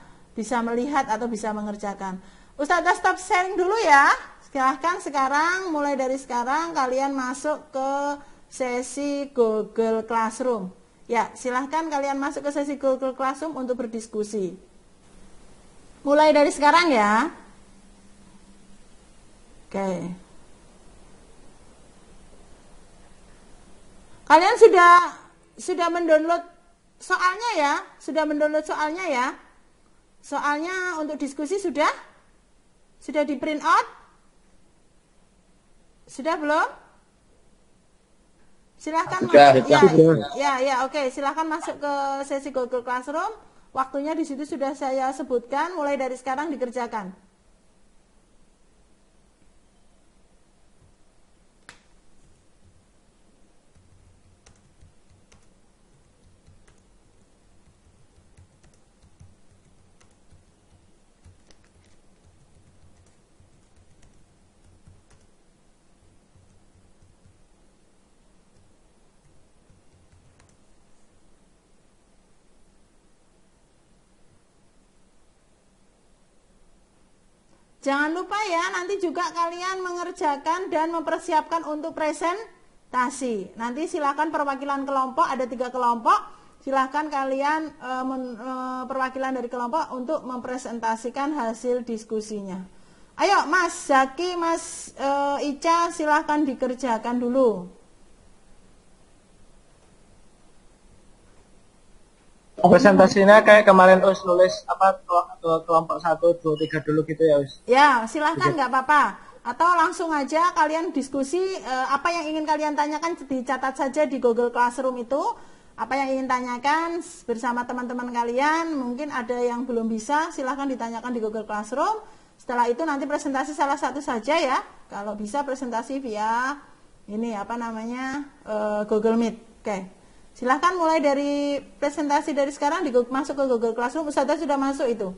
melihat atau bisa mengerjakan. Ustazah stop sharing dulu ya. Silahkan sekarang, mulai dari sekarang kalian masuk ke sesi Google Classroom. Ya, silahkan kalian masuk ke sesi Google Classroom untuk berdiskusi. Mulai dari sekarang ya. Oke. Kalian sudah mendownload soalnya ya? Sudah mendownload soalnya ya? Soalnya untuk diskusi sudah? Sudah di print out? Sudah belum? Silahkan masuk. Ya, oke. Silahkan masuk ke sesi Google Classroom. Waktunya di situ sudah saya sebutkan. Mulai dari sekarang dikerjakan. Jangan lupa ya, nanti juga kalian mengerjakan dan mempersiapkan untuk presentasi. Nanti silakan perwakilan kelompok, ada 3 kelompok. Silahkan kalian perwakilan dari kelompok untuk mempresentasikan hasil diskusinya. Ayo Mas Zaki, Mas Ica, silahkan dikerjakan dulu.
Presentasinya kayak kemarin Us nulis apa kelompok 1, 2, 3 dulu gitu ya Us.
Ya silahkan, nggak apa-apa. Atau langsung aja kalian diskusi apa yang ingin kalian tanyakan, dicatat saja di Google Classroom itu. Apa yang ingin tanyakan bersama teman-teman kalian, mungkin ada yang belum bisa, silahkan ditanyakan di Google Classroom. Setelah itu nanti presentasi salah satu saja ya. Kalau bisa presentasi via ini apa namanya Google Meet. Oke. Silahkan mulai dari presentasi dari sekarang masuk ke Google Classroom. Ustazah sudah masuk itu.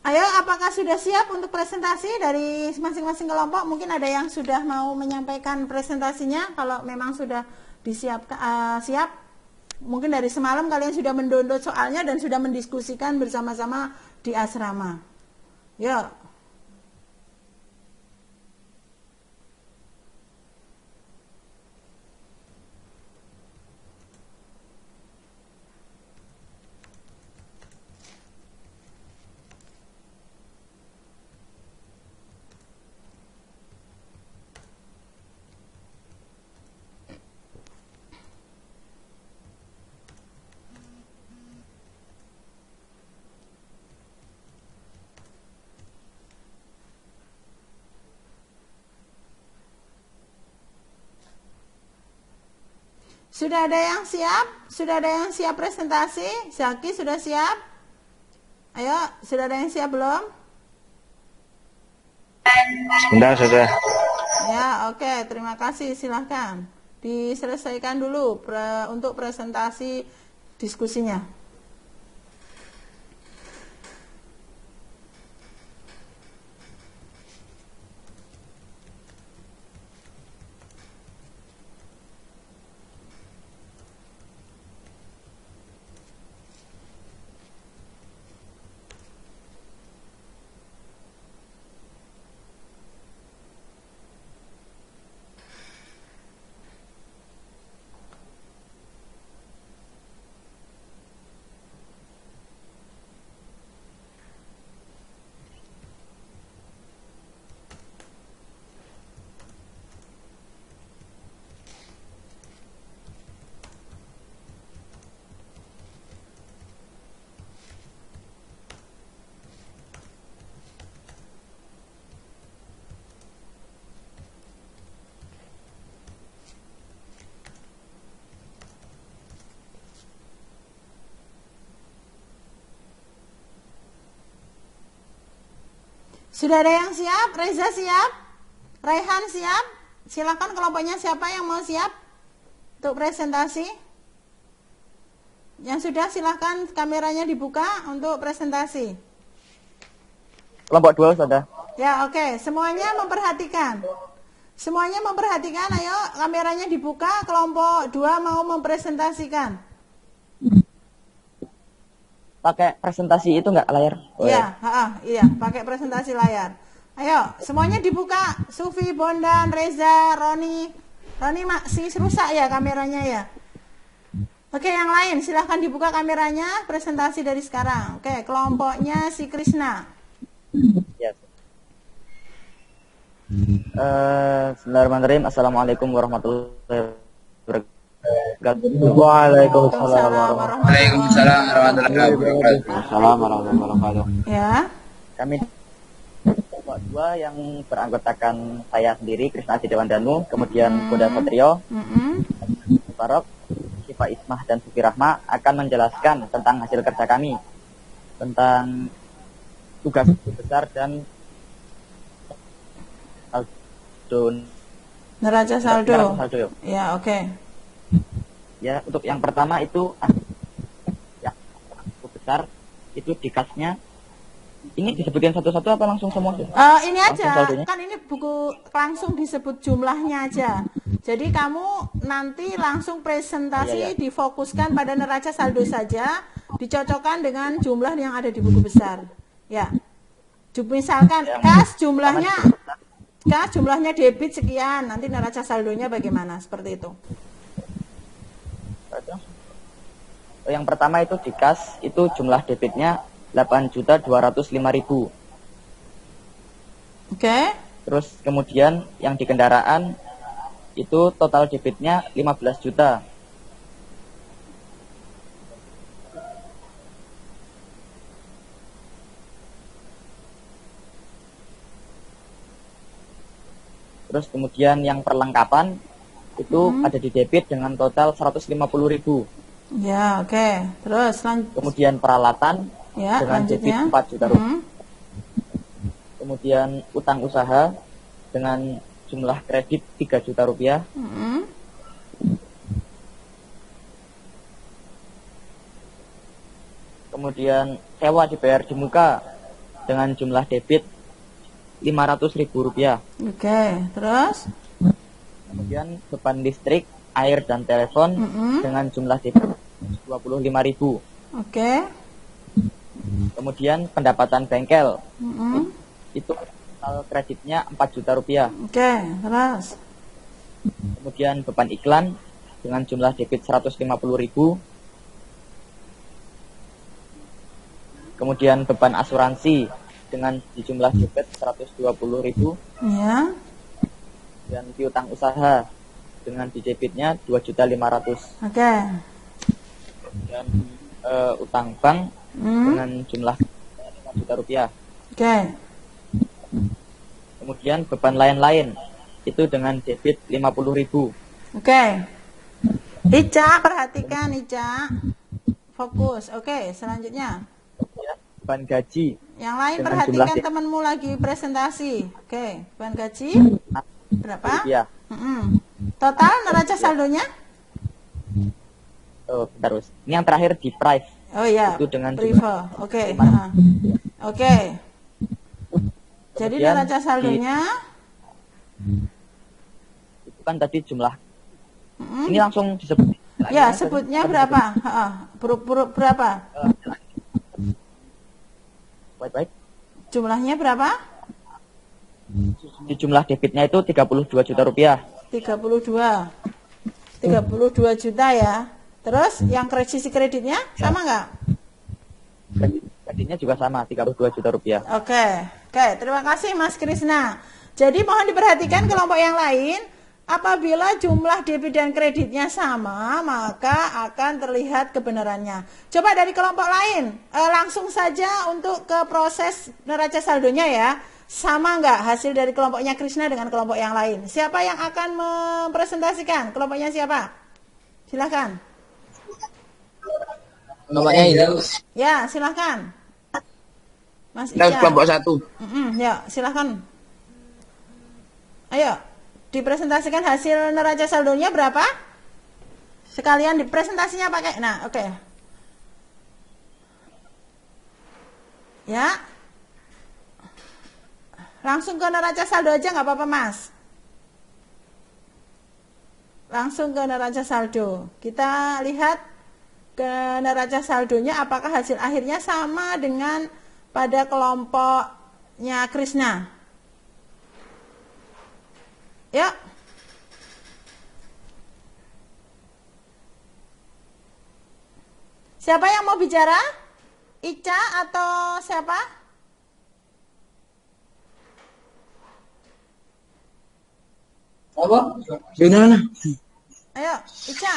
Ayo, apakah sudah siap untuk presentasi dari masing-masing kelompok? Mungkin ada yang sudah mau menyampaikan presentasinya. Kalau memang sudah siap, mungkin dari semalam kalian sudah mendownload soalnya dan sudah mendiskusikan bersama-sama di asrama. Yuk. Sudah ada yang siap? Sudah ada yang siap presentasi? Zaki sudah siap? Ayo, sudah ada yang siap belum?
Sudah.
Ya, oke, terima kasih. Silahkan diselesaikan dulu untuk presentasi diskusinya. Sudah ada yang siap? Reza siap? Raihan siap? Silakan kelompoknya siapa yang mau siap untuk presentasi? Yang sudah silahkan kameranya dibuka untuk presentasi.
Kelompok 2 sudah.
Ya, oke. Semuanya memperhatikan. Semuanya memperhatikan. Ayo, kameranya dibuka. Kelompok 2 mau mempresentasikan.
Pakai presentasi itu nggak layar? Oh,
Iya, iya, pakai presentasi layar. Ayo, semuanya dibuka. Sufi, Bondan, Reza, Roni. Roni masih rusak ya kameranya ya. Oke, yang lain silahkan dibuka kameranya. Presentasi dari sekarang. Oke, kelompoknya si Krisna.
Yes. Bismillahirrahmanirrahim. Assalamualaikum warahmatullahi wabarakatuh.
Waalaikumsalam warahmatullahi
Waalaikumsalam warahmatullahi wabarakatuh.
Assalamualaikum warahmatullahi wabarakatuh.
Ya.
Kami kelompok 2 yang beranggotakan saya sendiri, Krisna Dewandanu, kemudian Koda Satrio, Barok, Syifa Ismah dan Sufi Rahma akan menjelaskan tentang hasil kerja kami, tentang tugas besar dan saldo.
Neraca saldo.
Saldo.
Ya, oke.
Ya, untuk yang pertama itu ya besar itu dikasnya. Ini disebutin satu-satu apa langsung semua sih?
Ini aja,
saldonya?
kan ini buku langsung disebut jumlahnya aja. Jadi kamu nanti langsung presentasi difokuskan pada neraca saldo saja, dicocokkan dengan jumlah yang ada di buku besar. Ya, misalkan kas jumlahnya debit sekian, nanti neraca saldonya bagaimana? Seperti itu.
Yang pertama itu di kas itu jumlah debitnya 8.205.000.
Oke.
Terus kemudian yang di kendaraan itu total debitnya 15 juta. Terus kemudian yang perlengkapan itu ada di debit dengan total 150.000.
Ya, oke. Terus
kemudian peralatan dengan debit 4 juta rupiah. Kemudian utang usaha dengan jumlah kredit 3 juta rupiah. Kemudian sewa dibayar di muka dengan jumlah debit 500.000 rupiah.
Oke, terus?
Kemudian beban listrik, air dan telepon dengan jumlah debit 25.000.
Oke.
Kemudian pendapatan bengkel itu total kreditnya 4 juta rupiah.
Oke, terus?
Kemudian beban iklan dengan jumlah debit 150.000. Kemudian beban asuransi dengan jumlah debit 120.000.
Ya.
Dan piutang usaha dengan di debitnya 2.500.000.
Oke.
Dan utang bank dengan jumlah 5 juta rupiah.
Oke.
Kemudian beban lain-lain itu dengan debit 50.000.
Oke. Ica, perhatikan Ica. Fokus. Oke, selanjutnya.
Beban gaji.
Yang lain
dengan
perhatikan temanmu lagi presentasi. Oke, beban gaji berapa?
Rupiah.
Total neraca saldonya?
Oh, terus. Ini yang terakhir di price.
Oh iya.
Itu dengan
Prive. Oke. Oke. Jadi neraca saldonya
itu kan tadi jumlah. Ini langsung disebut.
Ya, sebutnya berapa? Berapa?
Baik-baik.
Jumlahnya berapa?
Di jumlah debitnya itu 32 juta rupiah.
32 juta ya. Terus yang sisi kreditnya sama nggak?
Kreditnya juga sama, 32 juta rupiah.
Oke, terima kasih Mas Krisna. Jadi mohon diperhatikan kelompok yang lain, apabila jumlah debit dan kreditnya sama, maka akan terlihat kebenarannya. Coba dari kelompok lain, langsung saja untuk ke proses neraca saldonya ya. Sama nggak hasil dari kelompoknya Krisna dengan kelompok yang lain? Siapa yang akan mempresentasikan? Kelompoknya siapa? Silahkan.
Kelompoknya itu.
Ya, silahkan. Mas Ica.
Kelompok 1.
Ya, silahkan. Ayo, dipresentasikan hasil neraca saldonya berapa? Sekalian dipresentasinya pakai. Nah, oke. Ya. Langsung ke neraca saldo aja nggak apa-apa, Mas. Langsung ke neraca saldo. Kita lihat ke neraca saldonya apakah hasil akhirnya sama dengan pada kelompoknya Krisna. Yuk. Siapa yang mau bicara? Ica atau siapa?
Apa? Gimana?
Ayo, Ica.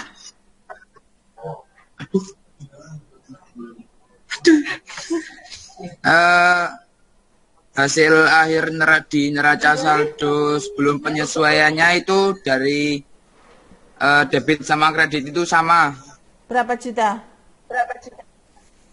Hasil akhir di neraca saldo sebelum penyesuaiannya itu dari debit sama kredit itu sama.
Berapa juta?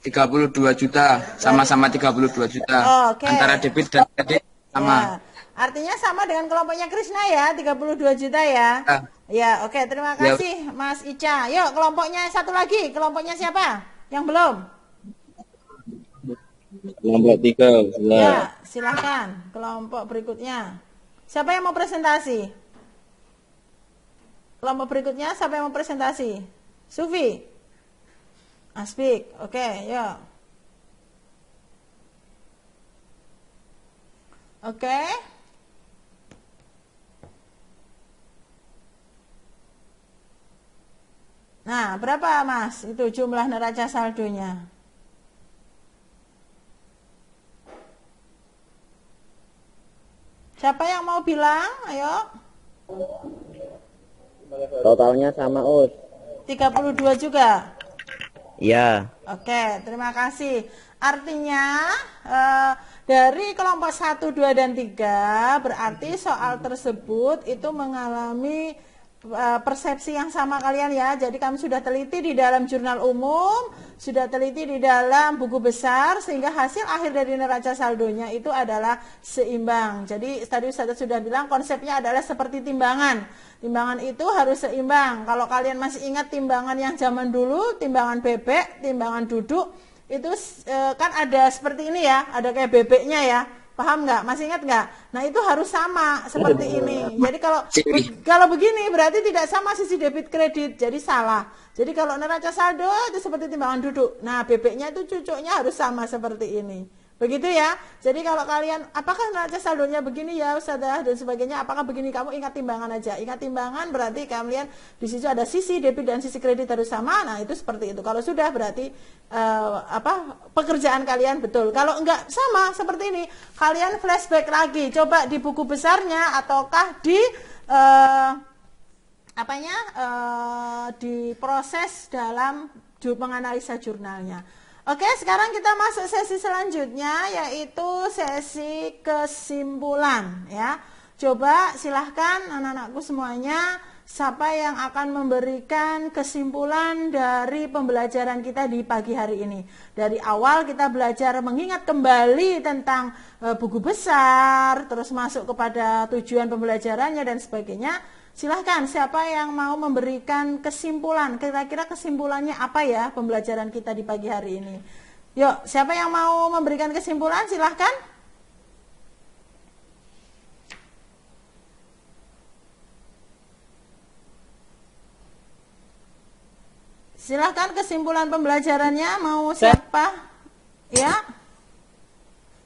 32 juta, sama-sama 32 juta.
Oh, okay.
Antara debit dan kredit sama.
Ya. Artinya sama dengan kelompoknya Krisna ya, 32 juta ya. Ya, oke, terima kasih Mas Ica. Yuk, kelompoknya satu lagi. Kelompoknya siapa? Yang belum?
Kelompok 3.
Ya, silakan. Kelompok berikutnya. Siapa yang mau presentasi? Kelompok berikutnya siapa yang mau presentasi? Sufi? Aspik. Oke, yuk. Oke. Nah, berapa Mas? Itu jumlah neraca saldonya. Siapa yang mau bilang? Ayo.
Totalnya sama, Us.
32 juga.
Iya.
Oke, terima kasih. Artinya dari kelompok 1, 2, dan 3 berarti soal tersebut itu mengalami persepsi yang sama kalian ya. Jadi kami sudah teliti di dalam jurnal umum, sudah teliti di dalam buku besar, sehingga hasil akhir dari neraca saldonya itu adalah seimbang. Jadi tadi Ustazah sudah bilang konsepnya adalah seperti timbangan. Timbangan itu harus seimbang. Kalau kalian masih ingat timbangan yang zaman dulu, timbangan bebek, timbangan duduk, itu kan ada seperti ini ya, ada kayak bebeknya ya. Paham nggak? Masih ingat nggak? Nah itu harus sama seperti ini. Jadi kalau begini berarti tidak sama sisi debit kredit, jadi salah. Jadi kalau neraca saldo itu seperti timbangan duduk. Nah bebeknya itu cucuknya harus sama seperti ini. Begitu ya. Jadi kalau kalian apakah neraca saldonya begini ya Ustazah dan sebagainya, apakah begini, kamu ingat timbangan aja. Ingat timbangan berarti kalian di situ ada sisi debit dan sisi kredit harus sama. Nah itu seperti itu. Kalau sudah berarti pekerjaan kalian betul. Kalau enggak sama seperti ini, kalian flashback lagi, coba di buku besarnya ataukah di di proses dalam menganalisa jurnalnya. Oke, sekarang kita masuk sesi selanjutnya, yaitu sesi kesimpulan ya. Coba silahkan anak-anakku semuanya, siapa yang akan memberikan kesimpulan dari pembelajaran kita di pagi hari ini. Dari awal kita belajar mengingat kembali tentang buku besar, terus masuk kepada tujuan pembelajarannya dan sebagainya. Silahkan, siapa yang mau memberikan kesimpulan, kira-kira kesimpulannya apa ya pembelajaran kita di pagi hari ini. Yuk, siapa yang mau memberikan kesimpulan, silahkan. Silahkan kesimpulan pembelajarannya, mau siapa? Ya.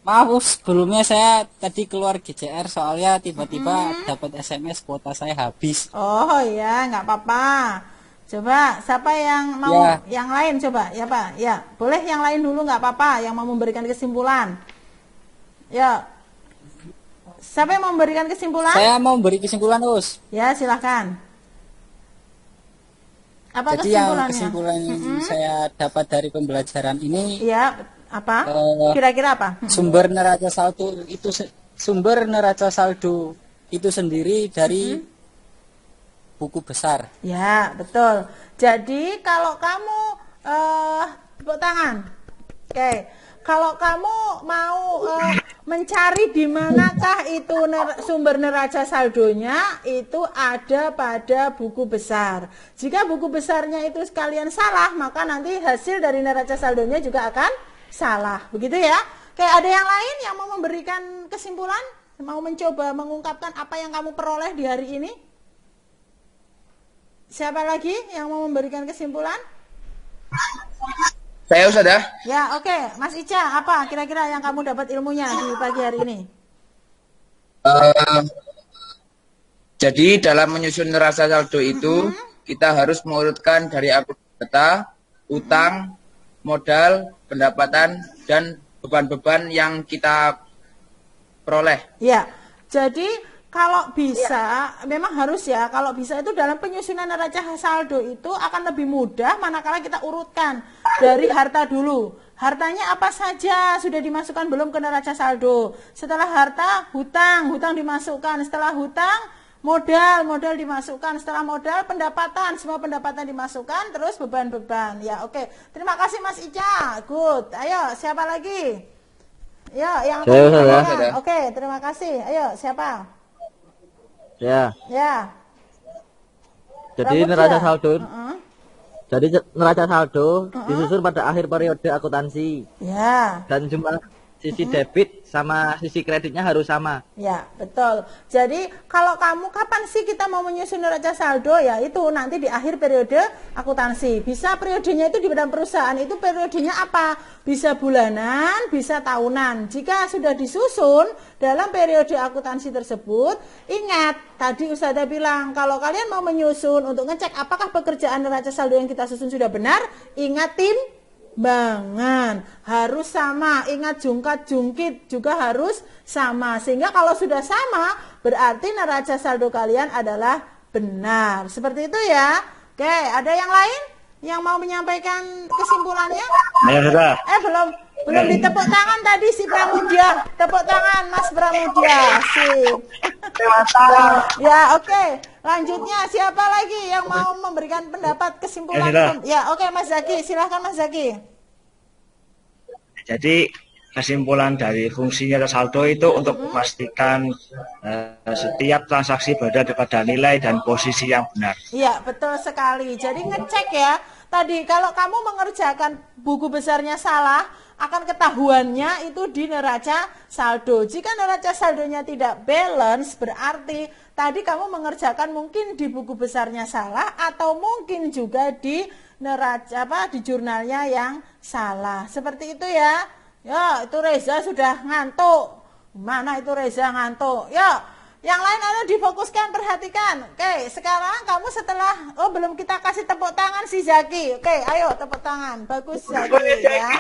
Maaf, sebelumnya saya tadi keluar GCR soalnya tiba-tiba dapat SMS kuota saya habis.
Oh ya, nggak apa-apa. Coba siapa yang mau yang lain coba ya Pak? Ya, boleh yang lain dulu nggak apa-apa yang mau memberikan kesimpulan. Ya. Siapa yang mau memberikan kesimpulan?
Saya mau memberi kesimpulan, Us.
Ya, silakan. Apa
jadi
kesimpulannya?
Kesimpulan yang saya dapat dari pembelajaran ini,
ya apa? Kira-kira apa?
Sumber neraca saldo itu sendiri dari buku besar.
Ya, betul. Jadi kalau kamu tepuk tangan. Oke. Kalau kamu mau mencari di manakah itu sumber neraca saldonya, itu ada pada buku besar. Jika buku besarnya itu sekalian salah, maka nanti hasil dari neraca saldonya juga akan salah. Begitu ya. Oke, ada yang lain yang mau memberikan kesimpulan? Mau mencoba mengungkapkan apa yang kamu peroleh di hari ini? Siapa lagi yang mau memberikan kesimpulan?
Saya Ustaz ya.
Ya, oke. Mas Ica, apa kira-kira yang kamu dapat ilmunya di pagi hari ini?
Jadi dalam menyusun neraca saldo itu kita harus mengurutkan dari akun data, utang, modal, pendapatan, dan beban-beban yang kita peroleh.
Ya, jadi kalau bisa, memang harus ya, kalau bisa itu dalam penyusunan neraca saldo itu akan lebih mudah manakala kita urutkan dari harta dulu. Hartanya apa saja sudah dimasukkan belum ke neraca saldo. Setelah harta, hutang dimasukkan. Setelah hutang, modal dimasukkan. Setelah modal, pendapatan, semua pendapatan dimasukkan. Terus beban-beban. Ya, oke. Terima kasih Mas Ica. Good. Ayo, siapa lagi? Yang Oke, terima kasih. Ayo, siapa?
Ya. Jadi
Rambut
neraca
ya?
saldo. Jadi neraca saldo disusun pada akhir periode akuntansi.
Ya.
Dan jumlah sisi debit sama sisi kreditnya harus sama.
Ya, betul. Jadi kalau kamu kapan sih kita mau menyusun neraca saldo, ya itu nanti di akhir periode akuntansi. Bisa periodenya itu di dalam perusahaan itu periodenya apa? Bisa bulanan, bisa tahunan. Jika sudah disusun dalam periode akuntansi tersebut, ingat tadi Ustazah bilang kalau kalian mau menyusun untuk ngecek apakah pekerjaan neraca saldo yang kita susun sudah benar, ingatin timbangan harus sama, ingat jungkat-jungkit juga harus sama, sehingga kalau sudah sama berarti neraca saldo kalian adalah benar. Seperti itu ya. Oke, ada yang lain yang mau menyampaikan kesimpulannya?
Ya, sudah.
Belum ditepuk tangan tadi si Pramudia. Tepuk tangan Mas Pramudia. Sip. Ya, oke. Lanjutnya siapa lagi yang mau memberikan pendapat kesimpulan? Ya, oke Mas Zaki, silahkan Mas Zaki.
Jadi kesimpulan dari fungsi neraca saldo itu untuk memastikan setiap transaksi berada pada nilai dan posisi yang benar.
Iya, betul sekali. Jadi ngecek ya. Tadi kalau kamu mengerjakan buku besarnya salah, akan ketahuannya itu di neraca saldo. Jika neraca saldonya tidak balance, berarti tadi kamu mengerjakan mungkin di buku besarnya salah atau mungkin juga di neraca di jurnalnya yang salah. Seperti itu ya. Ya, itu Reza sudah ngantuk. Mana itu Reza ngantuk? Ya, yang lain ada difokuskan, perhatikan. Oke, sekarang kamu setelah belum kita kasih tepuk tangan si Zaki. Oke, ayo tepuk tangan. Bagus Zaki ya.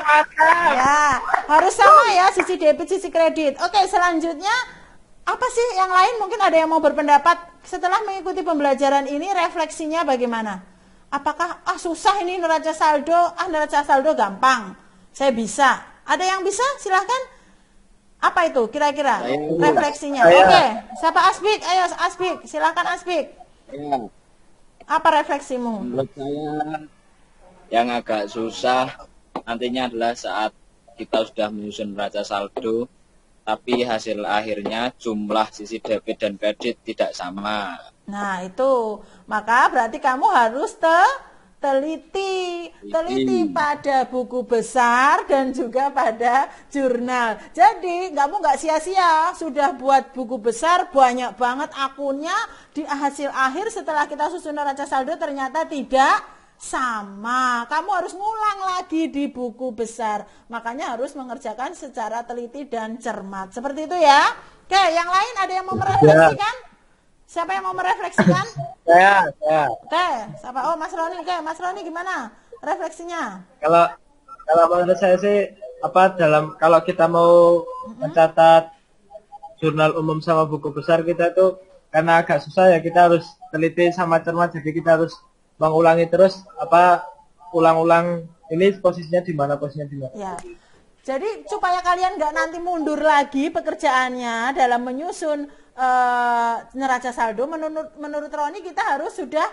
Ya, harus sama ya sisi debit, sisi kredit. Oke, selanjutnya apa sih yang lain? Mungkin ada yang mau berpendapat setelah mengikuti pembelajaran ini, refleksinya bagaimana? Apakah susah ini neraca saldo? Neraca saldo gampang. Saya bisa. Ada yang bisa? Silahkan. Apa itu kira-kira refleksinya? Oke, siapa Asbik? Ayo Asbik, silahkan Asbik.
Ya.
Apa refleksimu?
Menurut saya yang agak susah nantinya adalah saat kita sudah menyusun neraca saldo, tapi hasil akhirnya jumlah sisi debit dan kredit tidak sama.
Nah itu, maka berarti kamu harus teliti pada buku besar dan juga pada jurnal. Jadi kamu nggak sia-sia sudah buat buku besar banyak banget akunnya, di hasil akhir setelah kita susun neraca saldo ternyata tidak sama. Kamu harus ngulang lagi di buku besar. Makanya harus mengerjakan secara teliti dan cermat. Seperti itu ya. Oke, yang lain ada yang mau merefleksikan? Siapa yang mau merefleksikan?
Saya.
Oke, siapa? Oh, Mas Roni. Oke, Mas Roni gimana refleksinya?
Kalau menurut saya sih kalau kita mau mencatat jurnal umum sama buku besar kita tuh karena agak susah ya, kita harus teliti sama cermat, jadi kita harus mengulangi terus ulang-ulang ini posisinya di mana.
Ya. Jadi supaya kalian nggak nanti mundur lagi pekerjaannya dalam menyusun neraca saldo, menurut Roni kita harus sudah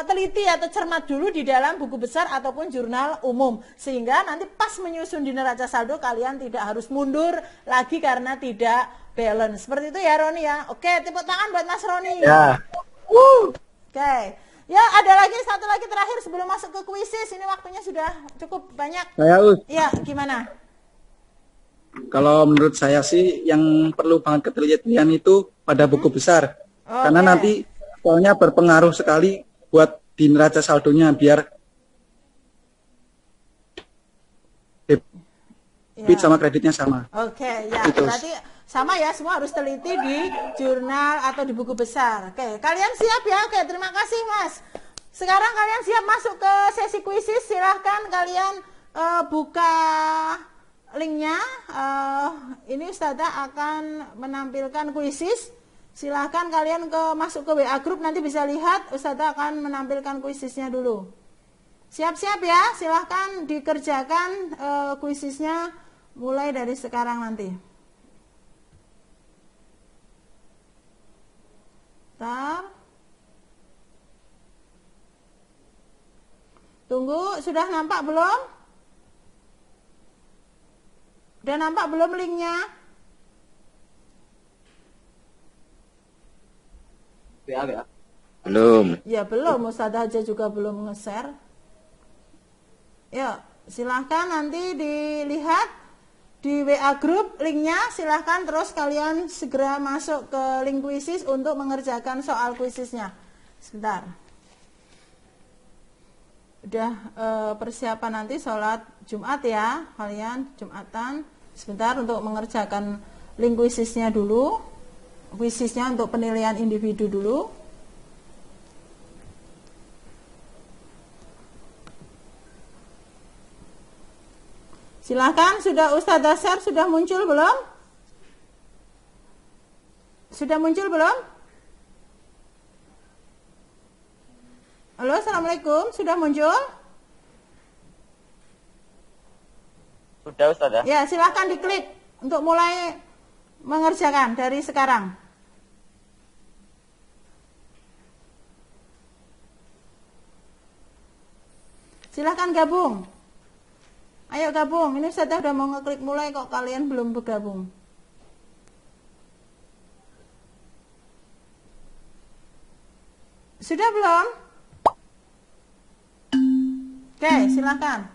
teliti atau cermat dulu di dalam buku besar ataupun jurnal umum, sehingga nanti pas menyusun di neraca saldo kalian tidak harus mundur lagi karena tidak balance. Seperti itu ya Roni ya. Oke, tepuk tangan buat Mas Roni.
Ya.
Oke. Ya, ada lagi satu lagi terakhir sebelum masuk ke kuisis. Ini waktunya sudah cukup banyak.
Saya
Ya, gimana?
Kalau menurut saya sih yang perlu banget ketelitian itu pada buku besar. Karena nanti soalnya berpengaruh sekali buat di neraca saldonya biar debit sama kreditnya sama.
Oke, ya. Berarti sama ya, semua harus teliti di jurnal atau di buku besar. Oke, kalian siap ya? Oke, terima kasih Mas. Sekarang kalian siap masuk ke sesi kuisis. Silahkan kalian buka linknya. Ini Ustazah akan menampilkan kuisis. Silahkan kalian masuk ke WA Group, nanti bisa lihat Ustazah akan menampilkan kuisisnya dulu. Siap-siap ya, silahkan dikerjakan kuisisnya mulai dari sekarang nanti. Bentar. Tunggu, sudah nampak belum? Udah nampak belum linknya?
Belum.
Ya belum, Ustazah aja juga belum nge-share. Ya, silahkan nanti dilihat di WA Group linknya, silahkan terus kalian segera masuk ke link kuisis untuk mengerjakan soal kuisisnya. Sebentar. Udah persiapan nanti sholat Jumat ya, kalian Jumatan. Sebentar untuk mengerjakan link kuisisnya dulu. Kuisisnya untuk penilaian individu dulu. Silahkan, sudah Ustazah share, sudah muncul belum? Sudah muncul belum? Halo, Assalamualaikum, sudah muncul?
Sudah Ustazah.
Ya, silahkan diklik untuk mulai mengerjakan dari sekarang. Silahkan gabung. Ayo gabung. Ini saya udah mau ngeklik mulai kok kalian belum bergabung. Sudah belum? Oke, silahkan.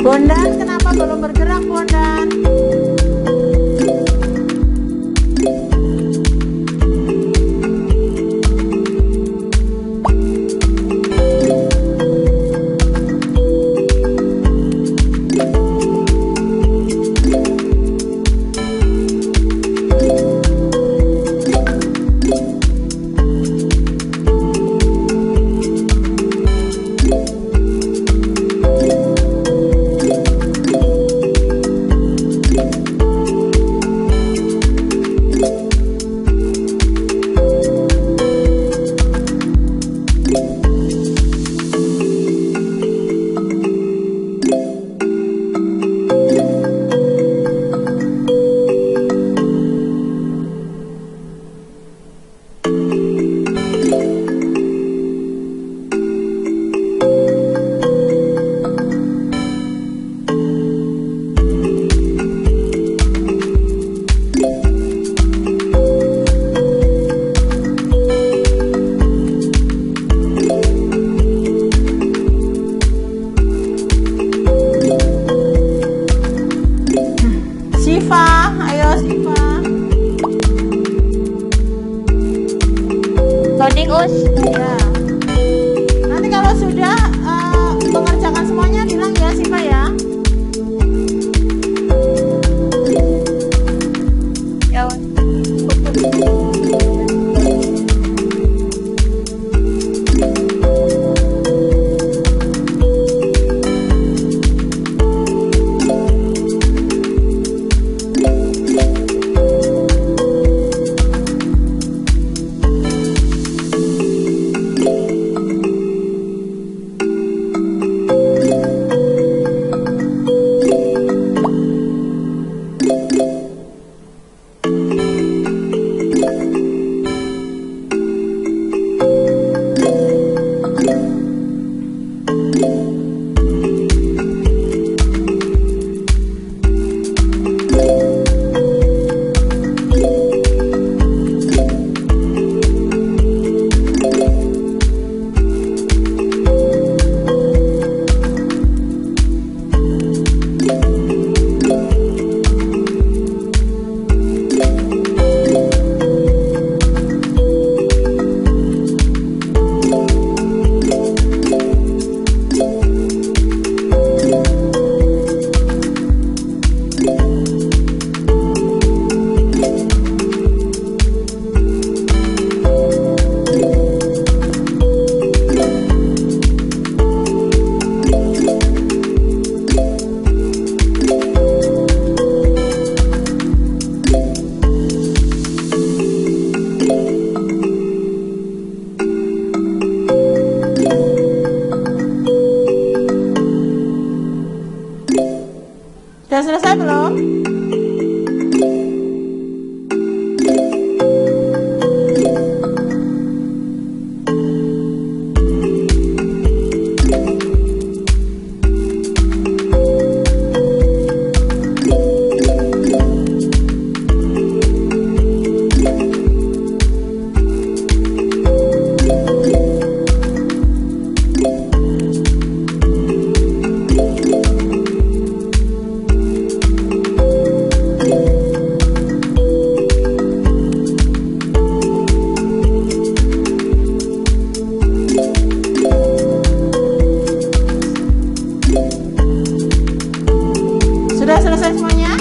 Bondan, kenapa belum bergerak, Bondan?
Us.
Ya. Nanti kalau sudah mengerjakan semuanya bilang ya Siva ya.
Ya.
Sudah selesai belum? Sudah selesai semuanya?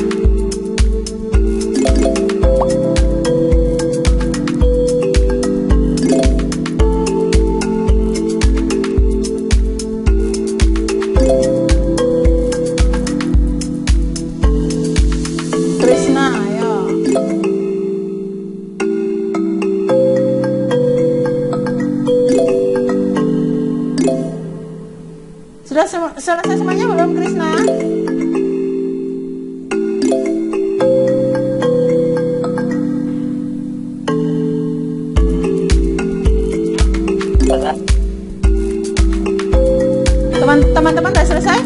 Krishna, ayo. Sudah selesai semuanya belum Krishna? Teman-teman sudah selesai?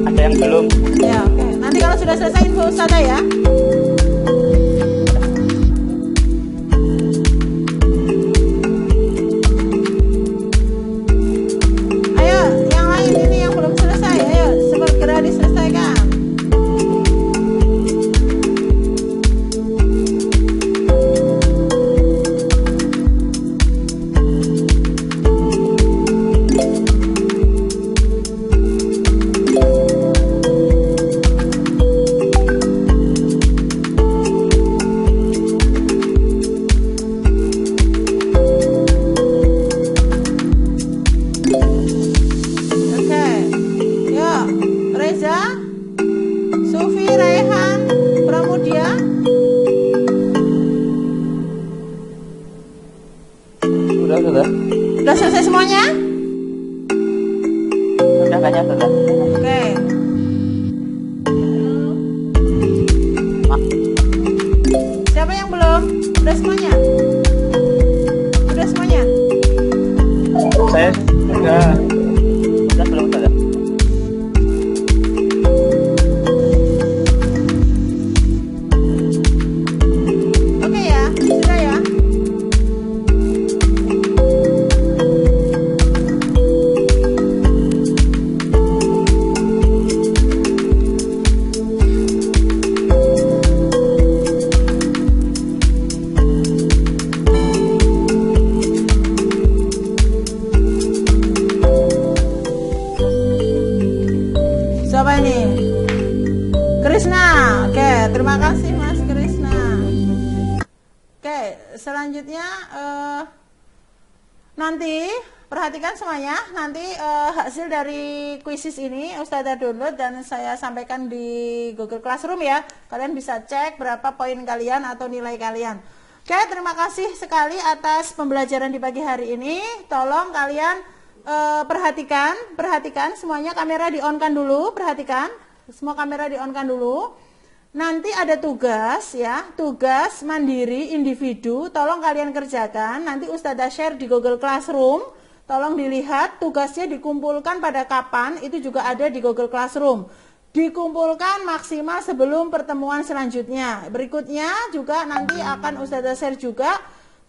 Ada yang belum?
Ya, oke. Nanti kalau sudah selesai info Ustazah ya. Ayo, yang lain ini yang belum selesai, ayo segera diselesaikan. Sudah selesai semuanya?
Sudah kayaknya sudah.
Oke. Siapa yang belum? Sudah semuanya? Sudah semuanya?
Saya sudah.
Sudah belum sudah.
Oke ya, sudah ya. Terima kasih Mas Krisna. Oke, selanjutnya nanti perhatikan semuanya, nanti hasil dari kuisis ini Ustazah download dan saya sampaikan di Google Classroom ya. Kalian bisa cek berapa poin kalian atau nilai kalian. Oke, terima kasih sekali atas pembelajaran di pagi hari ini. Tolong kalian perhatikan semuanya, kamera di-on-kan dulu, perhatikan. Semua kamera di-on-kan dulu. Nanti ada tugas ya, tugas mandiri individu, tolong kalian kerjakan. Nanti Ustazah share di Google Classroom. Tolong dilihat tugasnya dikumpulkan pada kapan, itu juga ada di Google Classroom. Dikumpulkan maksimal sebelum pertemuan selanjutnya. Berikutnya juga nanti akan Ustazah share juga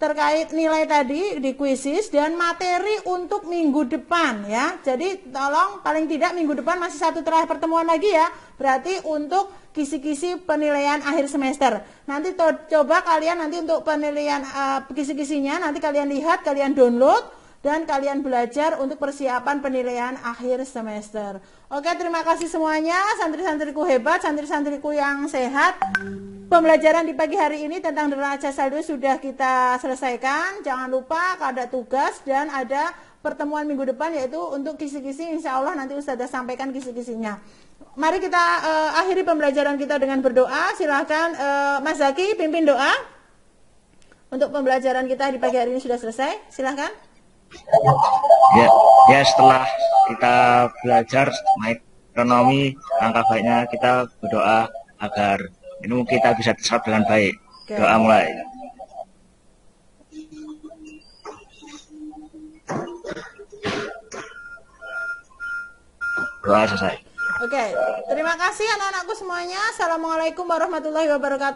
terkait nilai tadi di kuisis dan materi untuk minggu depan ya. Jadi tolong paling tidak minggu depan masih satu terakhir pertemuan lagi ya. Berarti untuk kisi-kisi penilaian akhir semester. Nanti coba kalian nanti untuk penilaian kisi-kisinya nanti kalian lihat, kalian download dan kalian belajar untuk persiapan penilaian akhir semester. Oke, terima kasih semuanya, santri-santriku hebat, santri-santriku yang sehat. Pembelajaran di pagi hari ini tentang neraca saldo sudah kita selesaikan. Jangan lupa ada tugas dan ada pertemuan minggu depan yaitu untuk kisi-kisi. Insya Allah nanti Ustazah sampaikan kisi-kisinya. Mari kita akhiri pembelajaran kita dengan berdoa. Silahkan Mas Zaki pimpin doa. Untuk pembelajaran kita di pagi hari ini sudah selesai. Silahkan.
Ya, setelah kita belajar ekonomi, langkah baiknya kita berdoa agar ini kita bisa terserap dengan baik.
Oke.
Doa mulai. Doa selesai.
Oke, terima kasih anak-anakku semuanya. Assalamualaikum warahmatullahi wabarakatuh.